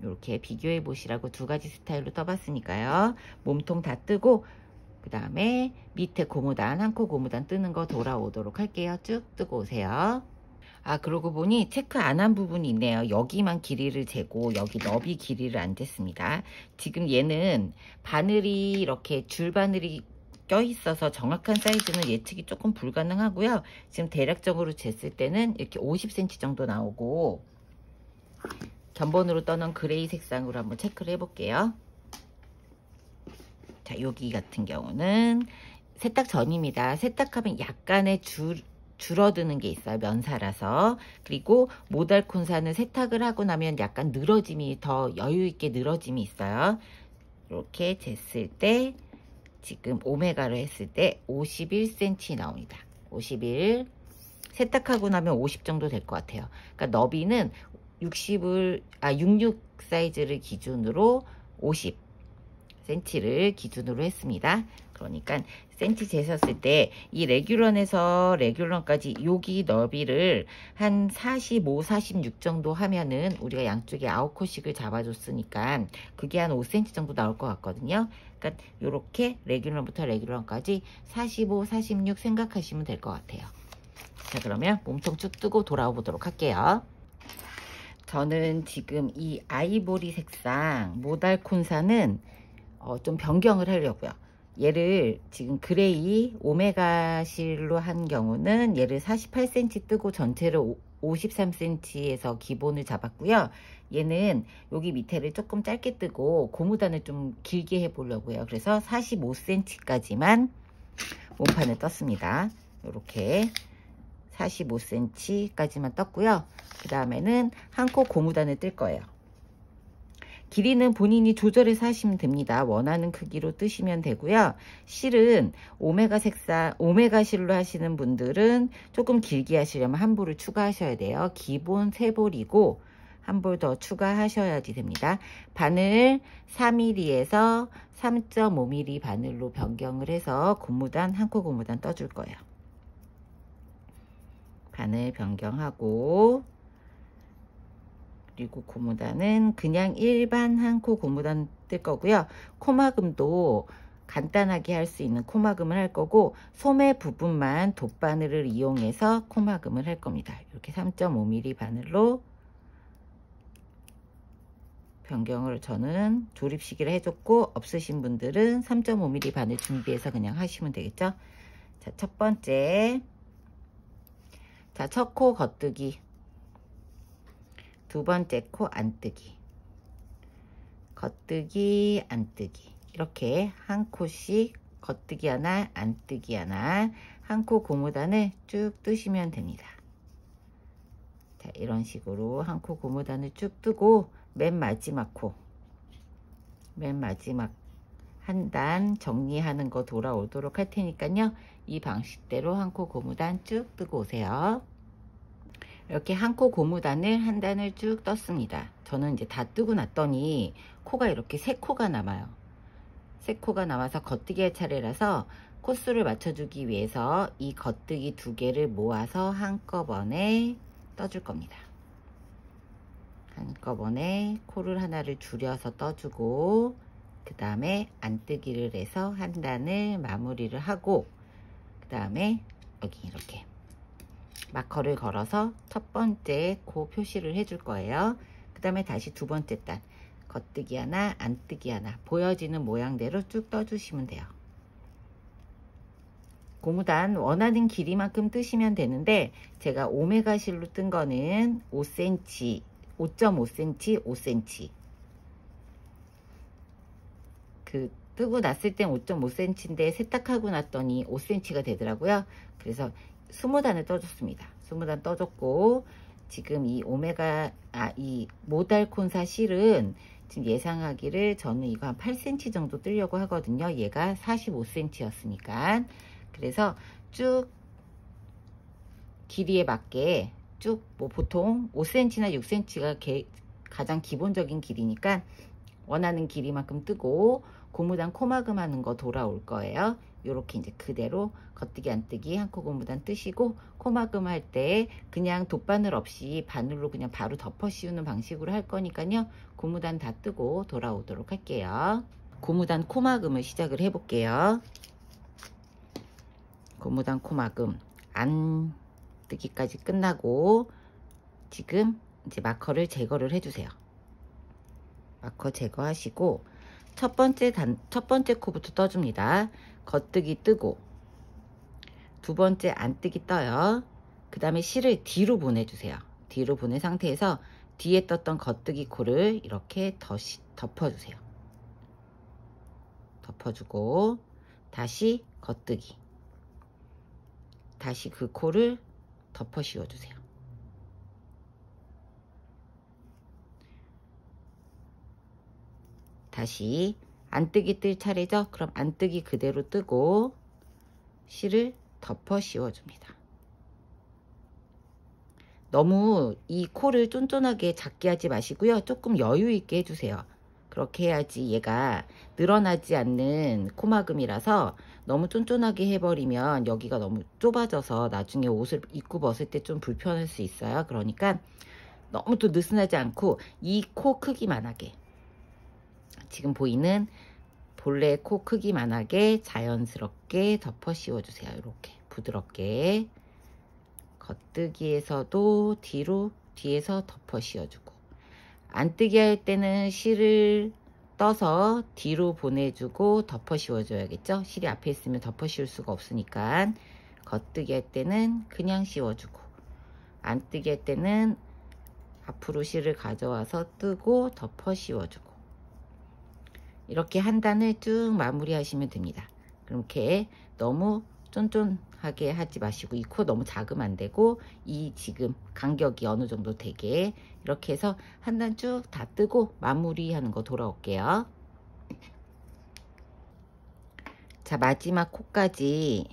[SPEAKER 1] 이렇게 비교해 보시라고 두 가지 스타일로 떠봤으니까요. 몸통 다 뜨고 그 다음에 밑에 고무단, 한 코 고무단 뜨는 거 돌아오도록 할게요. 쭉 뜨고 오세요. 아, 그러고 보니 체크 안 한 부분이 있네요. 여기만 길이를 재고 여기 너비 길이를 안 쟀습니다. 지금 얘는 바늘이 이렇게 줄 바늘이 껴있어서 정확한 사이즈는 예측이 조금 불가능하고요. 지금 대략적으로 쟀을 때는 이렇게 50cm 정도 나오고, 견본으로 떠놓은 그레이 색상으로 한번 체크를 해볼게요. 자, 여기 같은 경우는 세탁 전입니다. 세탁하면 약간의 줄어드는 게 있어요. 면사라서. 그리고 모달 콘사는 세탁을 하고 나면 약간 늘어짐이, 더 여유있게 늘어짐이 있어요. 이렇게 쟀을 때 지금 오메가로 했을 때 51cm 나옵니다. 51. 세탁하고 나면 50 정도 될 것 같아요. 그러니까 너비는 66 사이즈를 기준으로 50cm를 기준으로 했습니다. 그러니까 센치 재셨을 때 이 레귤런에서 레귤런까지 여기 너비를 한 45, 46 정도 하면은 우리가 양쪽에 9코씩을 잡아줬으니까 그게 한 5cm 정도 나올 것 같거든요. 그러니까 이렇게 레귤런부터 레귤런까지 45, 46 생각하시면 될 것 같아요. 자, 그러면 몸통 쭉 뜨고 돌아와 보도록 할게요. 저는 지금 이 아이보리 색상 모달 콘사는 좀 변경을 하려고요. 얘를 지금 그레이 오메가 실로 한 경우는 얘를 48cm 뜨고 전체를 53cm에서 기본을 잡았고요. 얘는 여기 밑에를 조금 짧게 뜨고 고무단을 좀 길게 해 보려고요. 그래서 45cm까지만 몸판을 떴습니다. 이렇게 45cm까지만 떴고요. 그 다음에는 한 코 고무단을 뜰 거예요. 길이는 본인이 조절해서 하시면 됩니다. 원하는 크기로 뜨시면 되고요. 실은 오메가 색상, 오메가 실로 하시는 분들은 조금 길게 하시려면 한 볼을 추가하셔야 돼요. 기본 3볼이고 한 볼 더 추가하셔야지 됩니다. 바늘 4mm에서 3.5mm 바늘로 변경을 해서 고무단, 한 코 고무단 떠줄 거예요. 바늘 변경하고, 그리고 고무단은 그냥 일반 한 코 고무단 뜰 거고요. 코막음도 간단하게 할 수 있는 코막음을 할 거고, 소매 부분만 돗바늘을 이용해서 코막음을 할 겁니다. 이렇게 3.5mm 바늘로 변경을 저는 조립식을 해줬고, 없으신 분들은 3.5mm 바늘 준비해서 그냥 하시면 되겠죠. 자, 첫 번째, 자, 첫 코 겉뜨기, 두 번째 코 안뜨기, 겉뜨기, 안뜨기, 이렇게 한 코씩 겉뜨기 하나, 안뜨기 하나, 한 코 고무단을 쭉 뜨시면 됩니다. 자, 이런 식으로 한 코 고무단을 쭉 뜨고 맨 마지막 코, 맨 마지막 한 단 정리하는 거 돌아오도록 할 테니까요. 이 방식대로 한 코 고무단 쭉 뜨고 오세요. 이렇게 한 코 고무단을 한 단을 쭉 떴습니다. 저는 이제 다 뜨고 났더니 코가 이렇게 3코가 남아요. 3코가 남아서 겉뜨기 할 차례라서 코수를 맞춰주기 위해서 이 겉뜨기 2개를 모아서 한꺼번에 떠줄 겁니다. 한꺼번에 코를 하나를 줄여서 떠주고, 그 다음에 안뜨기를 해서 한 단을 마무리를 하고, 그 다음에 여기 이렇게 마커를 걸어서 첫 번째 코 표시를 해줄 거예요. 그 다음에 다시 두 번째 단 겉뜨기 하나, 안뜨기 하나 보여지는 모양대로 쭉 떠주시면 돼요. 고무단 원하는 길이만큼 뜨시면 되는데, 제가 오메가 실로 뜬 거는 5cm, 5.5cm, 5cm. 그 뜨고 났을 땐 5.5cm인데 세탁하고 났더니 5cm가 되더라고요. 그래서 20단을 떠줬습니다. 20단 떠줬고, 지금 이 이 모달콘사 실은 지금 예상하기를 저는 이거 한 8cm 정도 뜨려고 하거든요. 얘가 45cm였으니까. 그래서 쭉 길이에 맞게 쭉 뭐 보통 5cm나 6cm가 가장 기본적인 길이니까 원하는 길이만큼 뜨고, 고무단 코마금 하는 거 돌아올 거예요. 요렇게 이제 그대로 겉뜨기 안뜨기 한 코 고무단 뜨시고, 코마금 할 때 그냥 돗바늘 없이 바늘로 그냥 바로 덮어 씌우는 방식으로 할 거니까요. 고무단 다 뜨고 돌아오도록 할게요. 고무단 코마금을 시작을 해 볼게요. 고무단 코마금 안뜨기까지 끝나고, 지금 이제 마커를 제거를 해주세요. 마커 제거하시고 첫 번째 코부터 떠줍니다. 겉뜨기 뜨고, 두 번째 안뜨기 떠요. 그 다음에 실을 뒤로 보내주세요. 뒤로 보낸 상태에서 뒤에 떴던 겉뜨기 코를 이렇게 덮어주세요. 덮어주고 다시 겉뜨기, 다시 그 코를 덮어 씌워주세요. 다시 안뜨기 뜰 차례죠. 그럼 안뜨기 그대로 뜨고 실을 덮어 씌워줍니다. 너무 이 코를 쫀쫀하게 작게 하지 마시고요. 조금 여유 있게 해주세요. 그렇게 해야지 얘가 늘어나지 않는 코마금이라서 너무 쫀쫀하게 해버리면 여기가 너무 좁아져서 나중에 옷을 입고 벗을 때 좀 불편할 수 있어요. 그러니까 너무 또 느슨하지 않고 이 코 크기만하게, 지금 보이는 본래 코 크기만하게 자연스럽게 덮어 씌워주세요. 이렇게 부드럽게 겉뜨기에서도 뒤에서 덮어 씌워주고, 안뜨기 할 때는 실을 떠서 뒤로 보내주고 덮어 씌워줘야겠죠. 실이 앞에 있으면 덮어 씌울 수가 없으니까 겉뜨기 할 때는 그냥 씌워주고, 안뜨기 할 때는 앞으로 실을 가져와서 뜨고 덮어 씌워주고, 이렇게 한 단을 쭉 마무리 하시면 됩니다. 그렇게 너무 쫀쫀하게 하지 마시고, 이 코 너무 작으면 안 되고, 이 지금 간격이 어느 정도 되게 이렇게 해서 한 단 쭉 다 뜨고 마무리하는 거 돌아올게요. 자, 마지막 코까지,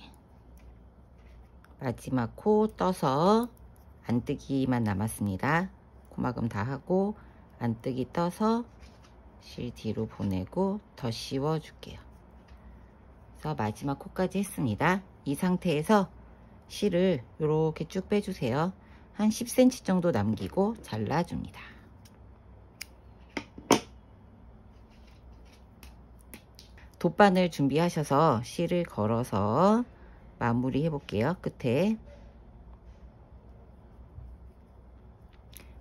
[SPEAKER 1] 마지막 코 떠서 안뜨기만 남았습니다. 코마금 다 하고 안뜨기 떠서 실 뒤로 보내고 더 씌워 줄게요. 그래서 마지막 코까지 했습니다. 이 상태에서 실을 이렇게 쭉 빼주세요. 한 10cm 정도 남기고 잘라줍니다. 돗바늘 준비하셔서 실을 걸어서 마무리 해 볼게요. 끝에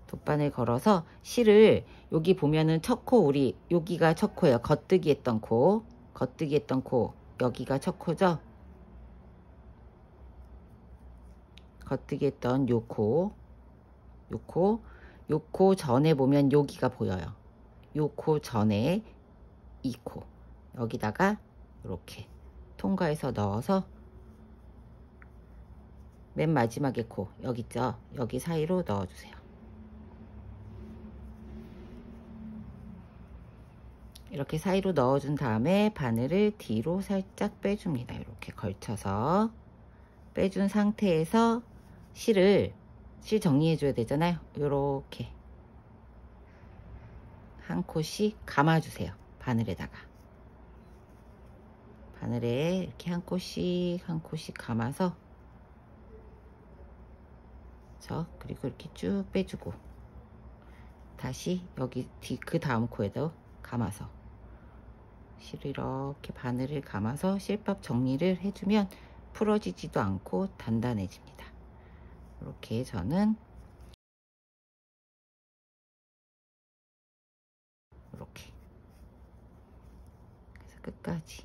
[SPEAKER 1] 돗바늘 걸어서 실을, 여기 보면은 첫 코, 우리 여기가 첫 코예요. 겉뜨기 했던 코, 여기가 첫 코죠. 겉뜨기 했던 요 코, 요 코 전에 보면 여기가 보여요. 요 코 전에 이 코, 여기다가 이렇게 통과해서 넣어서 맨 마지막에 코, 여기 있죠? 여기 사이로 넣어주세요. 이렇게 사이로 넣어준 다음에 바늘을 뒤로 살짝 빼줍니다. 이렇게 걸쳐서 빼준 상태에서 실 정리해 줘야 되잖아요. 이렇게 한 콧씩 감아주세요. 바늘에다가, 바늘에 이렇게 한 콧씩 감아서, 그리고 이렇게 쭉 빼주고, 다시 여기 그 다음 코에도 감아서 실을 이렇게 바늘을 감아서 실밥 정리를 해주면 풀어지지도 않고 단단해집니다. 이렇게 저는 이렇게 그래서 끝까지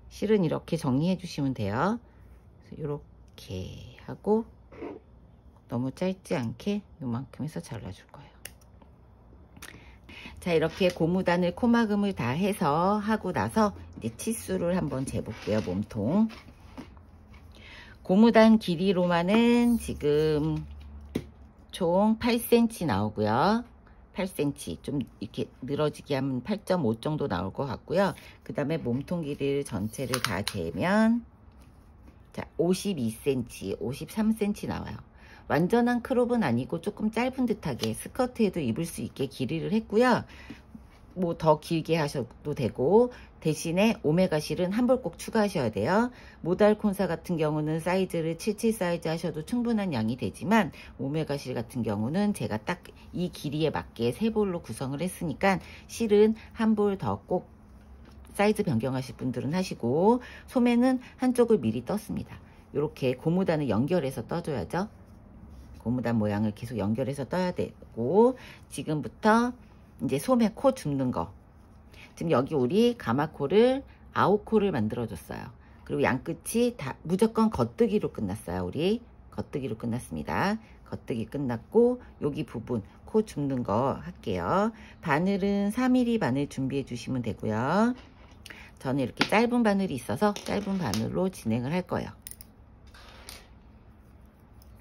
[SPEAKER 1] 실은 이렇게 정리해 주시면 돼요. 이렇게 하고 너무 짧지 않게 요만큼 해서 잘라줄 거예요. 자, 이렇게 고무단을 코막음을 다 해서 하고 나서 이제 치수를 한번 재볼게요. 몸통 고무단 길이로만은 지금 총 8cm 나오고요. 8cm 좀 이렇게 늘어지게 하면 8.5 정도 나올 것 같고요. 그 다음에 몸통 길이를 전체를 다 재면 자 52cm 53cm 나와요. 완전한 크롭은 아니고 조금 짧은 듯하게 스커트에도 입을 수 있게 길이를 했고요. 뭐 더 길게 하셔도 되고 대신에 오메가 실은 한 벌 꼭 추가하셔야 돼요. 모달 콘사 같은 경우는 사이즈를 77 사이즈 하셔도 충분한 양이 되지만 오메가 실 같은 경우는 제가 딱 이 길이에 맞게 세 볼로 구성을 했으니까 실은 한 볼 더 꼭 사이즈 변경하실 분들은 하시고 소매는 한쪽을 미리 떴습니다. 이렇게 고무단을 연결해서 떠줘야죠. 고무단 모양을 계속 연결해서 떠야 되고 지금부터 이제 소매 코 줍는 거 지금 여기 우리 가마코를 9코를 만들어 줬어요. 그리고 양끝이 다 무조건 겉뜨기로 끝났어요. 우리 겉뜨기로 끝났습니다. 겉뜨기 끝났고 여기 부분 코 줍는 거 할게요. 바늘은 4mm 바늘 준비해 주시면 되고요. 저는 이렇게 짧은 바늘이 있어서 짧은 바늘로 진행을 할 거예요.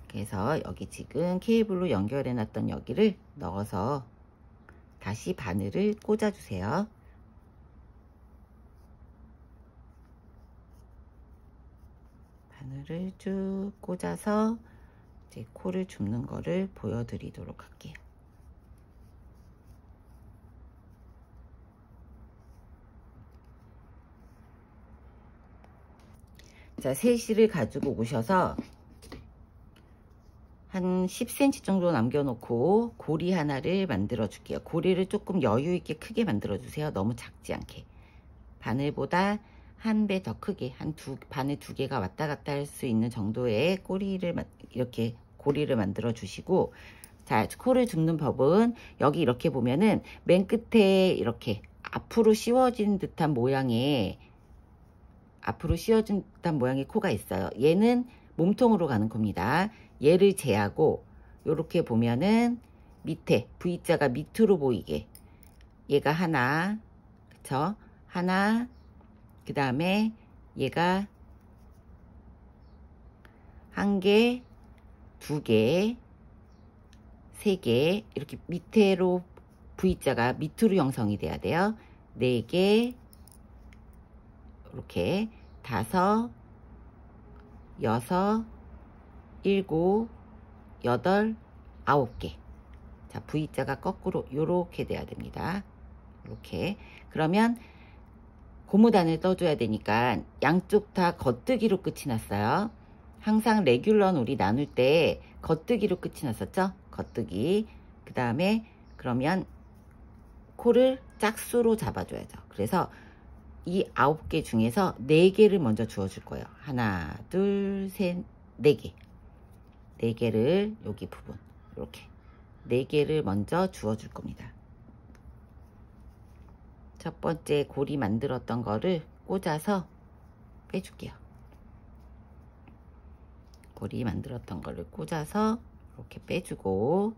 [SPEAKER 1] 그래서 여기 지금 케이블로 연결해 놨던 여기를 넣어서 다시 바늘을 꽂아 주세요. 바늘을 쭉 꽂아서 이제 코를 줍는 거를 보여드리도록 할게요. 자, 세실을 가지고 오셔서 한 10cm 정도 남겨놓고 고리 하나를 만들어 줄게요. 고리를 조금 여유 있게 크게 만들어 주세요. 너무 작지 않게. 바늘보다 한 배 더 크게 바늘 두 개가 왔다 갔다 할 수 있는 정도의 꼬리를 이렇게 고리를 만들어 주시고 자, 코를 줍는 법은 여기 이렇게 보면은 맨 끝에 이렇게 앞으로 씌워진 듯한 모양의 코가 있어요. 얘는 몸통으로 가는 코입니다. 얘를 제하고 이렇게 보면은 밑에 V자가 밑으로 보이게 얘가 하나, 그쵸? 하나, 그 다음에 얘가 한 개, 두 개, 세 개 이렇게 밑으로 V자가 밑으로 형성이 돼야 돼요. 네 개, 이렇게 다섯, 여섯, 일곱, 여덟, 9개. 자, V자가 거꾸로 요렇게 돼야 됩니다. 이렇게. 그러면 고무단을 떠줘야 되니까 양쪽 다 겉뜨기로 끝이 났어요. 항상 레귤런 우리 나눌 때 겉뜨기로 끝이 났었죠? 겉뜨기. 그 다음에 그러면 코를 짝수로 잡아줘야죠. 그래서 이 9개 중에서 4개를 먼저 주워줄 거예요. 하나, 둘, 셋, 4개. 4개를 여기 부분 이렇게 4개를 먼저 주워줄 겁니다. 첫 번째 고리 만들었던 거를 꽂아서 빼줄게요. 고리 만들었던 거를 꽂아서 이렇게 빼주고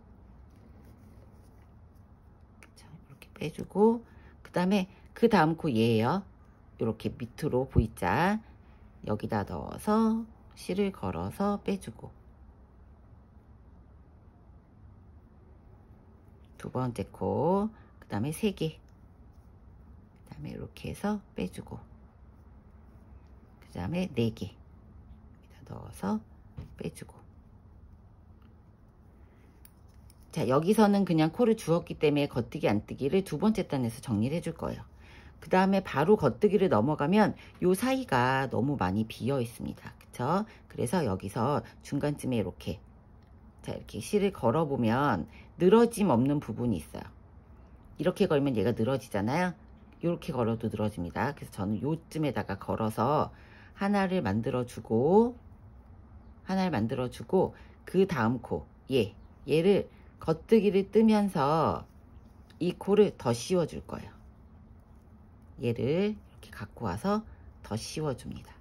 [SPEAKER 1] 이렇게 빼주고 그 다음에 그 다음 코 얘예요. 이렇게 밑으로 V자 여기다 넣어서 실을 걸어서 빼주고 두 번째 코, 그 다음에 3개, 그 다음에 이렇게 해서 빼주고 그 다음에 4개 여기다 넣어서 빼주고 자, 여기서는 그냥 코를 주었기 때문에 겉뜨기 안뜨기를 두 번째 단에서 정리를 해줄 거예요. 그 다음에 바로 겉뜨기를 넘어가면 요 사이가 너무 많이 비어 있습니다. 그쵸? 그래서 여기서 중간쯤에 이렇게 자, 이렇게 실을 걸어 보면 늘어짐 없는 부분이 있어요. 이렇게 걸면 얘가 늘어지잖아요. 이렇게 걸어도 늘어집니다. 그래서 저는 요쯤에다가 걸어서 하나를 만들어주고 그 다음 코 얘를 겉뜨기를 뜨면서 이 코를 더 씌워줄 거예요. 얘를 이렇게 갖고 와서 더 씌워줍니다.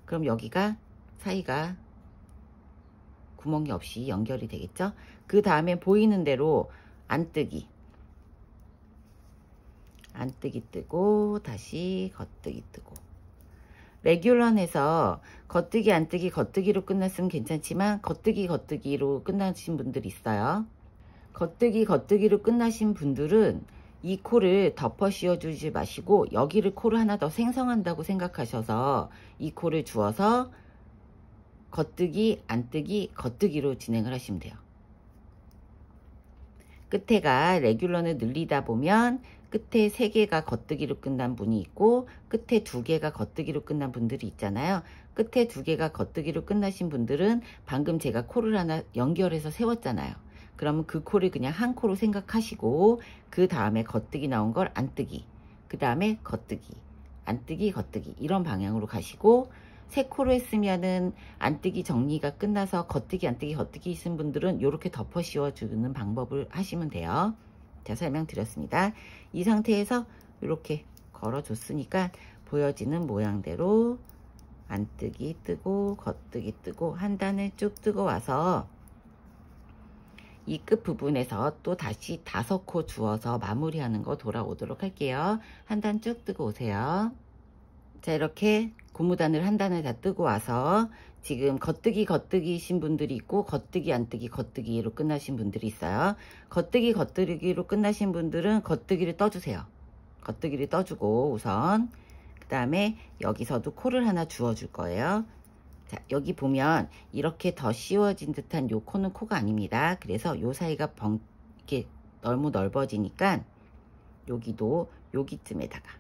[SPEAKER 1] 그럼 여기가 사이가 구멍이 없이 연결이 되겠죠. 그 다음에 보이는 대로 안뜨기 뜨고 다시 겉뜨기 뜨고. 레귤런에서 겉뜨기 안뜨기 겉뜨기로 끝났으면 괜찮지만 겉뜨기로 끝나신 분들이 있어요. 겉뜨기로 끝나신 분들은 이 코를 덮어 씌워주지 마시고 여기를 코를 하나 더 생성한다고 생각하셔서 이 코를 주어서 겉뜨기 안뜨기 겉뜨기로 진행을 하시면 돼요. 끝에가 레귤런을 늘리다 보면 끝에 3개가 겉뜨기로 끝난 분이 있고 끝에 2개가 겉뜨기로 끝난 분들이 있잖아요. 끝에 2개가 겉뜨기로 끝나신 분들은 방금 제가 코를 하나 연결해서 세웠잖아요. 그러면 그 코를 그냥 한 코로 생각하시고 그 다음에 겉뜨기 나온 걸 안뜨기, 그 다음에 겉뜨기, 안뜨기, 겉뜨기 이런 방향으로 가시고 3코로 했으면은 안뜨기 정리가 끝나서 겉뜨기 안뜨기 겉뜨기 있는 분들은 이렇게 덮어 씌워주는 방법을 하시면 돼요. 자, 설명드렸습니다. 이 상태에서 이렇게 걸어줬으니까 보여지는 모양대로 안뜨기 뜨고 겉뜨기 뜨고 한 단을 쭉 뜨고 와서 이 끝 부분에서 또 다시 5코 주어서 마무리하는 거 돌아오도록 할게요. 한 단 쭉 뜨고 오세요. 자, 이렇게 고무단을 한 단을 다 뜨고 와서 지금 겉뜨기이신 분들이 있고 겉뜨기 안뜨기 겉뜨기로 끝나신 분들이 있어요. 겉뜨기로 끝나신 분들은 겉뜨기를 떠주세요. 겉뜨기를 떠주고 우선 그 다음에 여기서도 코를 하나 주어줄 거예요. 자, 여기 보면 이렇게 더 씌워진 듯한 요 코는 코가 아닙니다. 그래서 요 사이가 이렇게 너무 넓어지니까 여기도 여기쯤에다가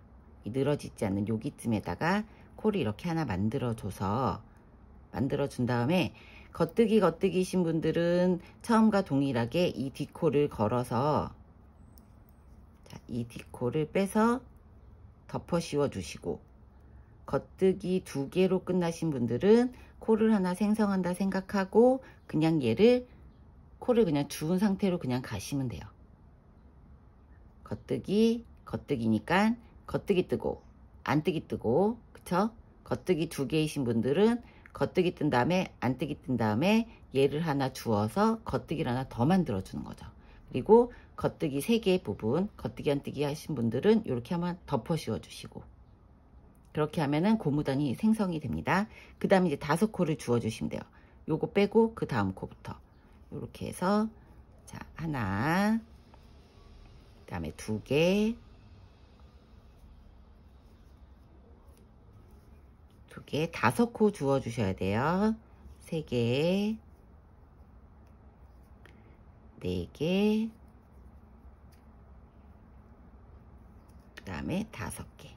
[SPEAKER 1] 늘어지지 않는 여기쯤에다가 코를 이렇게 하나 만들어준 다음에 겉뜨기이신 분들은 처음과 동일하게 이 뒷코를 걸어서 자, 이 뒷코를 빼서 덮어 씌워 주시고 겉뜨기 2개로 끝나신 분들은 코를 하나 생성한다 생각하고 그냥 얘를 코를 그냥 주운 상태로 그냥 가시면 돼요. 겉뜨기니까 겉뜨기 뜨고 안뜨기 뜨고 그쵸? 겉뜨기 2개이신 분들은 겉뜨기 뜬 다음에 안뜨기 뜬 다음에 얘를 하나 주어서 겉뜨기를 하나 더 만들어 주는 거죠. 그리고 겉뜨기 3개의 부분 겉뜨기 안뜨기 하신 분들은 이렇게 한번 덮어 씌워 주시고 그렇게 하면은 고무단이 생성이 됩니다. 그 다음에 이제 5코를 주어 주시면 돼요. 요거 빼고 그 다음 코부터 이렇게 해서 자, 하나 그 다음에 2개 5코 주어 주셔야 돼요. 3개 4개 그 다음에 5개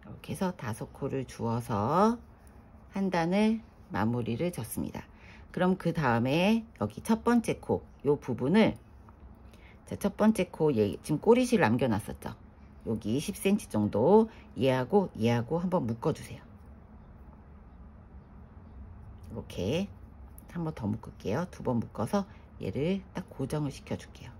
[SPEAKER 1] 이렇게 해서 5코를 주어서 한 단을 마무리를 졌습니다. 그럼 그 다음에 여기 첫 번째 코 요 부분을 자, 첫 번째 코 지금 꼬리실 남겨 놨었죠. 여기 10cm 정도 얘하고 한번 묶어 주세요. 이렇게 한 번 더 묶을게요. 2번 묶어서 얘를 딱 고정을 시켜 줄게요.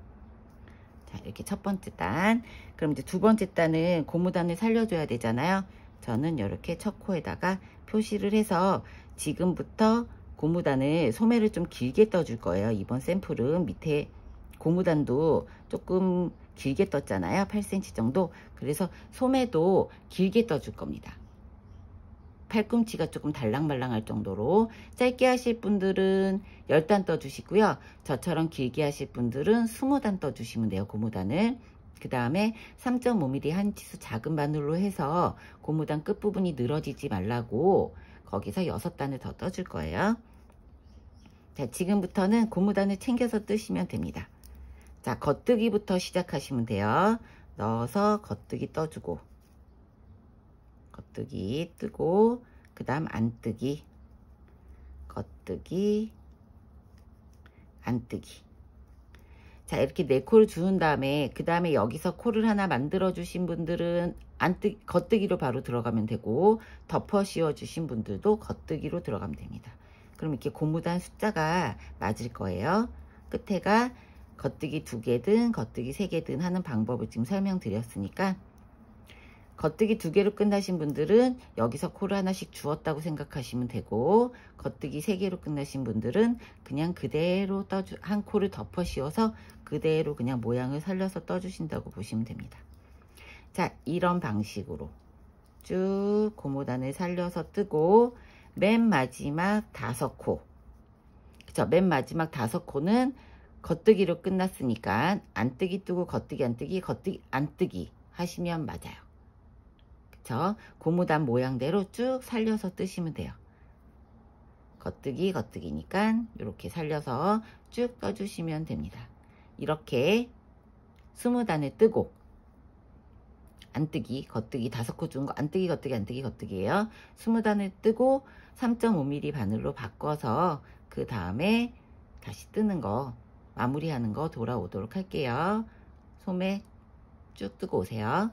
[SPEAKER 1] 자, 이렇게 첫 번째 단. 그럼 이제 2번째 단은 고무단을 살려줘야 되잖아요. 저는 이렇게 첫 코에다가 표시를 해서 지금부터 고무단을 소매를 좀 길게 떠줄 거예요. 이번 샘플은 밑에 고무단도 조금 길게 떴잖아요. 8cm 정도. 그래서 소매도 길게 떠줄 겁니다. 팔꿈치가 조금 달랑말랑할 정도로. 짧게 하실 분들은 10단 떠주시고요. 저처럼 길게 하실 분들은 20단 떠주시면 돼요. 고무단을. 그 다음에 3.5mm 한 치수 작은 바늘로 해서 고무단 끝부분이 늘어지지 말라고 거기서 6단을 더 떠줄 거예요. 자, 지금부터는 고무단을 챙겨서 뜨시면 됩니다. 자, 겉뜨기부터 시작하시면 돼요. 넣어서 겉뜨기 떠주고 겉뜨기 뜨고 그 다음 안뜨기 겉뜨기 안뜨기 자, 이렇게 4코를 주운 다음에 그 다음에 여기서 코를 하나 만들어 주신 분들은 겉뜨기로 바로 들어가면 되고, 덮어 씌워 주신 분들도 겉뜨기로 들어가면 됩니다. 그럼 이렇게 고무단 숫자가 맞을 거예요. 끝에가 겉뜨기 2개든 겉뜨기 3개든 하는 방법을 지금 설명드렸으니까, 겉뜨기 2개로 끝나신 분들은 여기서 코를 하나씩 주었다고 생각하시면 되고, 겉뜨기 3개로 끝나신 분들은 그냥 그대로 한 코를 덮어 씌워서 그대로 그냥 모양을 살려서 떠주신다고 보시면 됩니다. 자, 이런 방식으로 쭉 고무단을 살려서 뜨고, 맨 마지막 5코, 그쵸? 맨 마지막 5코는 겉뜨기로 끝났으니까 안뜨기 뜨고 겉뜨기 안뜨기 겉뜨기 안뜨기 하시면 맞아요. 그쵸? 고무단 모양대로 쭉 살려서 뜨시면 돼요. 겉뜨기 겉뜨기니까 이렇게 살려서 쭉 떠주시면 됩니다. 이렇게 20단을 뜨고, 안뜨기 겉뜨기 5코 준 거 안뜨기 겉뜨기 안뜨기 겉뜨기예요. 20단을 뜨고 3.5mm 바늘로 바꿔서 그 다음에 다시 뜨는 거 마무리하는 거 돌아오도록 할게요. 소매 쭉 뜨고 오세요.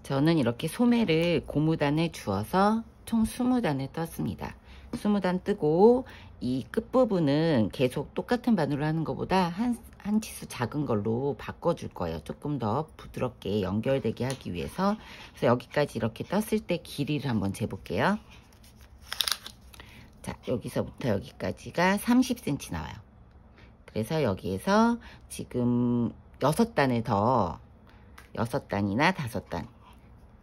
[SPEAKER 1] 저는 이렇게 소매를 고무단에 주어서 총 20단을 떴습니다. 20단 뜨고 이 끝부분은 계속 똑같은 바늘로 하는 것보다 한 치수 작은 걸로 바꿔줄 거예요. 조금 더 부드럽게 연결되게 하기 위해서. 그래서 여기까지 이렇게 떴을 때 길이를 한번 재볼게요. 자, 여기서부터 여기까지가 30cm 나와요. 그래서 여기에서 지금 6단을 더 6단이나 5단,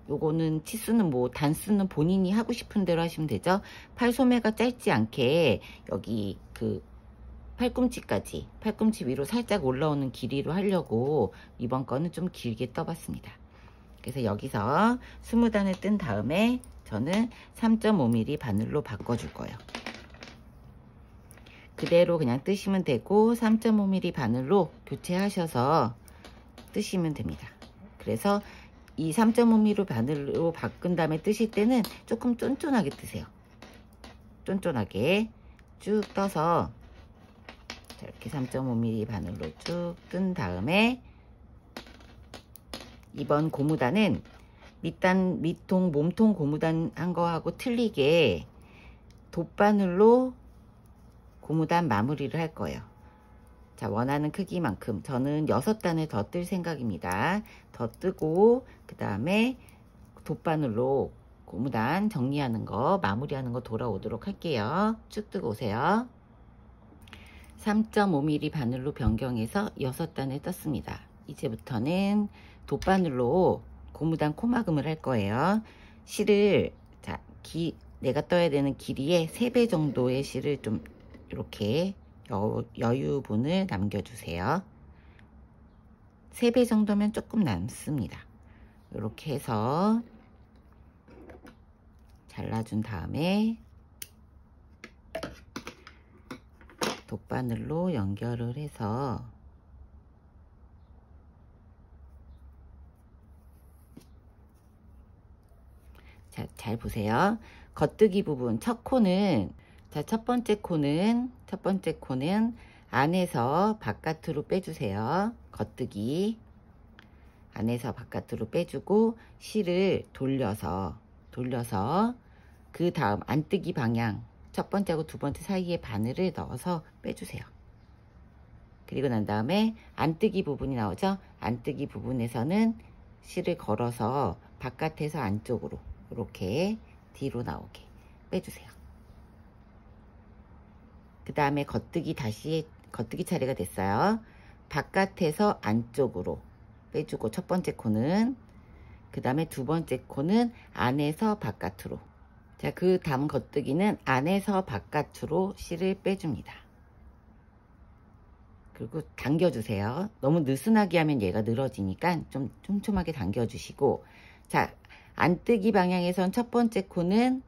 [SPEAKER 1] 요거는 치수는 뭐 단수는 본인이 하고 싶은 대로 하시면 되죠. 팔소매가 짧지 않게 여기 그 팔꿈치까지, 팔꿈치 위로 살짝 올라오는 길이로 하려고 이번 거는 좀 길게 떠봤습니다. 그래서 여기서 20단을 뜬 다음에 저는 3.5mm 바늘로 바꿔줄 거예요. 그대로 그냥 뜨시면 되고 3.5mm 바늘로 교체하셔서 뜨시면 됩니다. 그래서 이 3.5mm 바늘로 바꾼 다음에 뜨실 때는 조금 쫀쫀하게 뜨세요. 쫀쫀하게 쭉 떠서 이렇게 3.5mm 바늘로 쭉 뜬 다음에 이번 고무단은 밑통, 몸통 고무단 한 거하고 틀리게 돗바늘로 고무단 마무리를 할 거예요. 자, 원하는 크기만큼 저는 6단을 더 뜰 생각입니다. 더 뜨고 그 다음에 돗바늘로 고무단 정리하는 거 마무리하는 거 돌아오도록 할게요. 쭉 뜨고 오세요. 3.5mm 바늘로 변경해서 6단을 떴습니다. 이제부터는 돗바늘로 고무단 코막음을 할 거예요. 실을 자, 내가 떠야 되는 길이의 3배 정도의 실을 좀 이렇게 여유분을 남겨주세요. 3배 정도면 조금 남습니다. 이렇게 해서 잘라준 다음에 돗바늘로 연결을 해서 자, 잘 보세요. 겉뜨기 부분 첫 코는, 자, 첫 번째 코는 안에서 바깥으로 빼주세요. 겉뜨기 안에서 바깥으로 빼주고 실을 돌려서 그 다음 안뜨기 방향 첫 번째하고 두 번째 사이에 바늘을 넣어서 빼주세요. 그리고 난 다음에 안뜨기 부분이 나오죠. 안뜨기 부분에서는 실을 걸어서 바깥에서 안쪽으로 이렇게 뒤로 나오게 빼주세요. 그 다음에 겉뜨기 차례가 됐어요. 바깥에서 안쪽으로 빼주고 첫 번째 코는, 그 다음에 두 번째 코는 안에서 바깥으로. 자, 그 다음 겉뜨기는 안에서 바깥으로 실을 빼줍니다. 그리고 당겨주세요. 너무 느슨하게 하면 얘가 늘어지니까 좀 촘촘하게 당겨주시고, 자, 안뜨기 방향에선 첫 번째 코는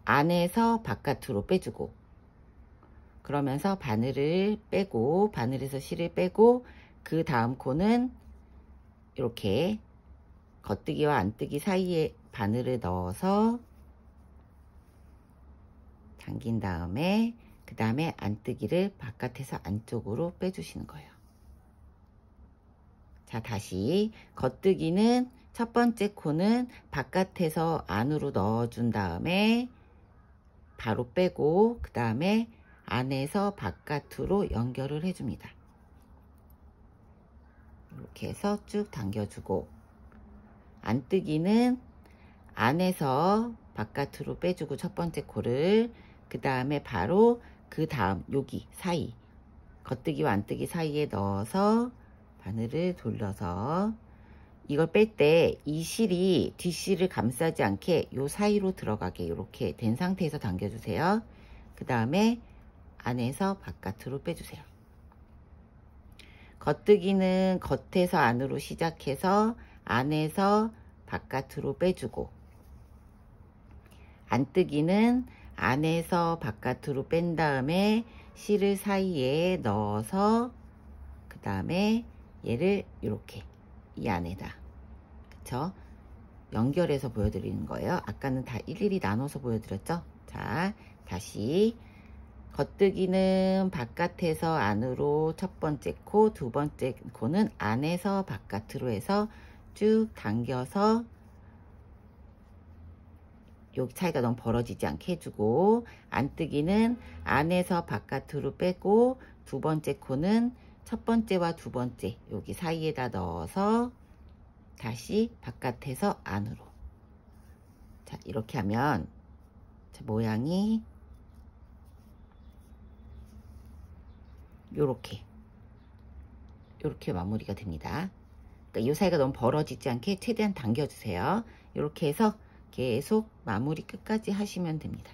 [SPEAKER 1] 안에서 바깥으로 빼주고, 그러면서 바늘을 빼고, 바늘에서 실을 빼고, 그 다음 코는 이렇게 겉뜨기와 안뜨기 사이에 바늘을 넣어서 당긴 다음에 그 다음에 안뜨기를 바깥에서 안쪽으로 빼주시는 거예요. 자, 다시 겉뜨기는 첫 번째 코는 바깥에서 안으로 넣어준 다음에 바로 빼고 그 다음에 안에서 바깥으로 연결을 해줍니다. 이렇게 해서 쭉 당겨주고, 안뜨기는 안에서 바깥으로 빼주고 첫 번째 코를, 그 다음에 바로 그 다음 여기 사이, 겉뜨기와 안뜨기 사이에 넣어서 바늘을 돌려서, 이걸 뺄 때 이 실이 뒷실을 감싸지 않게 요 사이로 들어가게 이렇게 된 상태에서 당겨주세요. 그 다음에 안에서 바깥으로 빼주세요. 겉뜨기는 겉에서 안으로 시작해서 안에서 바깥으로 빼주고, 안뜨기는 안에서 바깥으로 뺀 다음에 실을 사이에 넣어서 그 다음에 얘를 이렇게 이 안에다, 그쵸? 연결해서 보여드리는 거예요. 아까는 다 일일이 나눠서 보여드렸죠? 자, 다시 겉뜨기는 바깥에서 안으로 첫 번째 코, 두 번째 코는 안에서 바깥으로 해서 쭉 당겨서 여기 차이가 너무 벌어지지 않게 해주고, 안뜨기는 안에서 바깥으로 빼고 두 번째 코는 첫 번째와 두 번째 여기 사이에다 넣어서 다시 바깥에서 안으로. 자, 이렇게 하면 자, 모양이 요렇게 마무리가 됩니다. 그러니까 이 사이가 너무 벌어지지 않게 최대한 당겨주세요. 이렇게 해서 계속 마무리 끝까지 하시면 됩니다.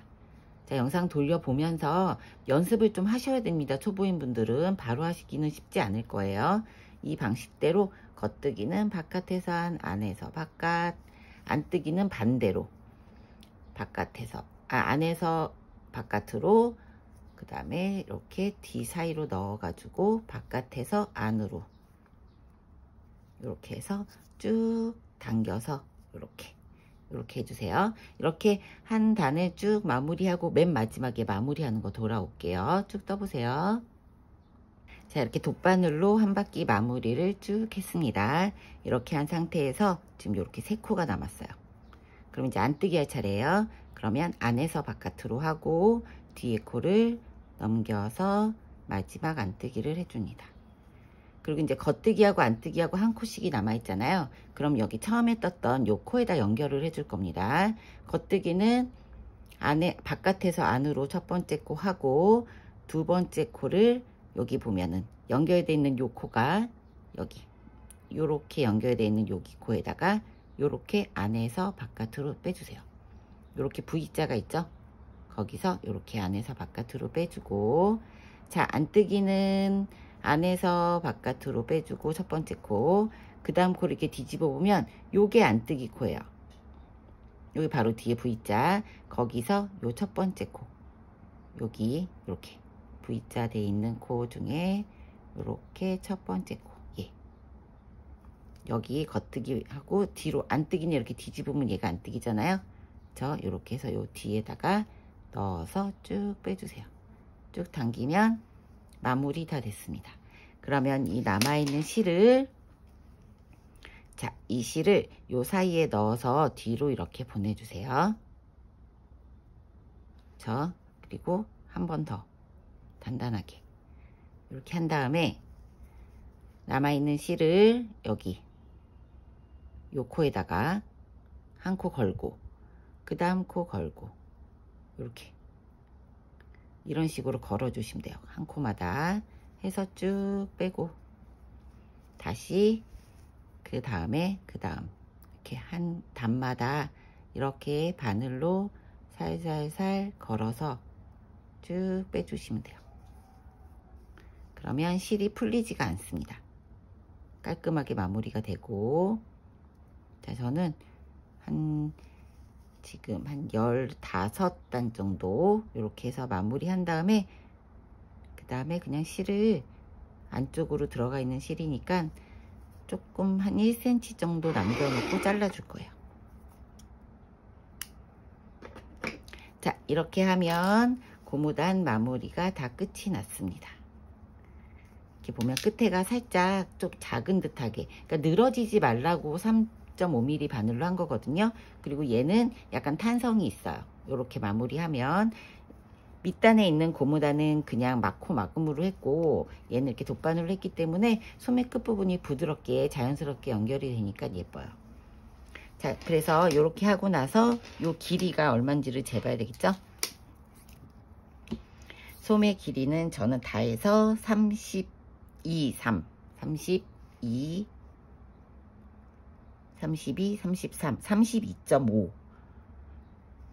[SPEAKER 1] 자, 영상 돌려보면서 연습을 좀 하셔야 됩니다. 초보인 분들은 바로 하시기는 쉽지 않을 거예요. 이 방식대로 겉뜨기는 바깥에서 안에서 바깥, 안뜨기는 반대로 바깥에서 안에서 바깥으로, 그 다음에 이렇게 뒤 사이로 넣어 가지고 바깥에서 안으로 이렇게 해서 쭉 당겨서 이렇게 해주세요. 이렇게 한 단을 쭉 마무리하고 맨 마지막에 마무리하는 거 돌아올게요. 쭉 떠보세요. 자, 이렇게 돗바늘로 한 바퀴 마무리를 쭉 했습니다. 이렇게 한 상태에서 지금 이렇게 3코가 남았어요. 그럼 이제 안뜨기 할 차례예요. 그러면 안에서 바깥으로 하고 뒤에 코를 넘겨서 마지막 안뜨기를 해줍니다. 그리고 이제 겉뜨기하고 안뜨기하고 한 코씩이 남아 있잖아요. 그럼 여기 처음에 떴던 요 코에다 연결을 해줄 겁니다. 겉뜨기는 바깥에서 안으로 첫 번째 코 하고, 두 번째 코를 여기 보면은 연결되어 있는 요 코가 여기 요렇게 연결되어 있는 여기 코에다가 요렇게 안에서 바깥으로 빼주세요. 요렇게 V자가 있죠? 거기서 요렇게 안에서 바깥으로 빼주고, 자, 안뜨기는 안에서 바깥으로 빼주고 첫 번째 코, 그 다음 코를 이렇게 뒤집어 보면 요게 안뜨기 코예요. 여기 바로 뒤에 V자, 거기서 요 첫 번째 코, 여기 이렇게 V자 돼 있는 코 중에 요렇게 첫 번째 코, 예, 여기 겉뜨기 하고 뒤로 안뜨기는 이렇게 뒤집으면 얘가 안뜨기잖아요. 저 요렇게 해서 요 뒤에다가 넣어서 쭉 빼주세요. 쭉 당기면 마무리 다 됐습니다. 그러면 이 남아있는 실을, 자, 이 실을 요 사이에 넣어서 뒤로 이렇게 보내주세요. 그리고 한 번 더 단단하게 이렇게 한 다음에 남아있는 실을 여기 요 코에다가 한 코 걸고 그 다음 코 걸고 이렇게 이런 식으로 걸어 주시면 돼요. 한 코마다 해서 쭉 빼고 다시 그 다음 이렇게 한 단마다 이렇게 바늘로 살살살 걸어서 쭉 빼주시면 돼요. 그러면 실이 풀리지가 않습니다. 깔끔하게 마무리가 되고, 자, 저는 지금 한 15단 정도 이렇게 해서 마무리 한 다음에 그 다음에 그냥 실을 안쪽으로 들어가 있는 실이니까 조금 한 1cm 정도 남겨놓고 잘라줄 거예요. 자, 이렇게 하면 고무단 마무리가 다 끝이 났습니다. 이렇게 보면 끝에가 살짝 좀 작은 듯하게, 그러니까 늘어지지 말라고 3.5mm 바늘로 한 거거든요. 그리고 얘는 약간 탄성이 있어요. 이렇게 마무리하면, 밑단에 있는 고무단은 그냥 막음으로 했고, 얘는 이렇게 돗바늘로 했기 때문에 소매 끝부분이 부드럽게 자연스럽게 연결이 되니까 예뻐요. 자, 그래서 이렇게 하고 나서 요 길이가 얼마인지를 재봐야 되겠죠? 소매 길이는 저는 다 해서 32, 3, 32, 32, 33, 32.5.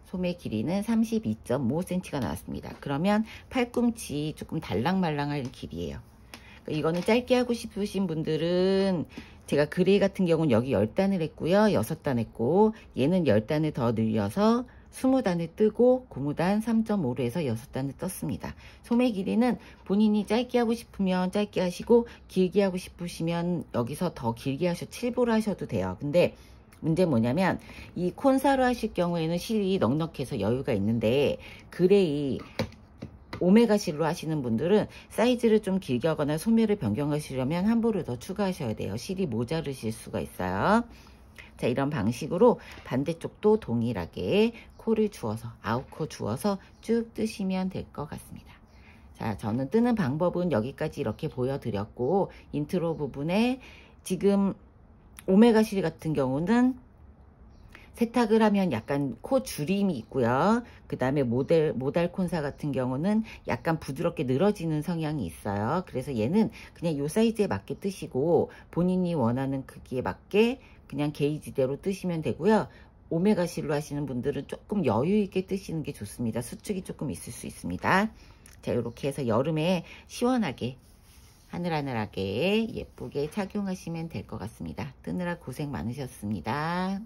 [SPEAKER 1] 소매 길이는 32.5cm가 나왔습니다. 그러면 팔꿈치 조금 달랑말랑할 길이에요. 이거는 짧게 하고 싶으신 분들은, 제가 그레이 같은 경우는 여기 10단을 했고요. 6단 했고, 얘는 10단을 더 늘려서 20단을 뜨고 고무단 3.5로 해서 6단을 떴습니다. 소매 길이는 본인이 짧게 하고 싶으면 짧게 하시고, 길게 하고 싶으시면 여기서 더 길게 7보로 하셔도 돼요. 근데 문제 뭐냐면, 이 콘사로 하실 경우에는 실이 넉넉해서 여유가 있는데, 그레이 오메가 실로 하시는 분들은 사이즈를 좀 길게 하거나 소매를 변경하시려면 한 보를 더 추가하셔야 돼요. 실이 모자르실 수가 있어요. 자, 이런 방식으로 반대쪽도 동일하게 코를 주어서, 아웃코 주어서 쭉 뜨시면 될 것 같습니다. 자, 저는 뜨는 방법은 여기까지 이렇게 보여드렸고, 인트로 부분에 지금 오메가 실 같은 경우는 세탁을 하면 약간 코 주림이 있고요. 그 다음에 모달 콘사 같은 경우는 약간 부드럽게 늘어지는 성향이 있어요. 그래서 얘는 그냥 요 사이즈에 맞게 뜨시고, 본인이 원하는 크기에 맞게 그냥 게이지대로 뜨시면 되고요. 오메가 실로 하시는 분들은 조금 여유 있게 뜨시는 게 좋습니다. 수축이 조금 있을 수 있습니다. 자, 이렇게 해서 여름에 시원하게 하늘하늘하게 예쁘게 착용하시면 될 것 같습니다. 뜨느라 고생 많으셨습니다.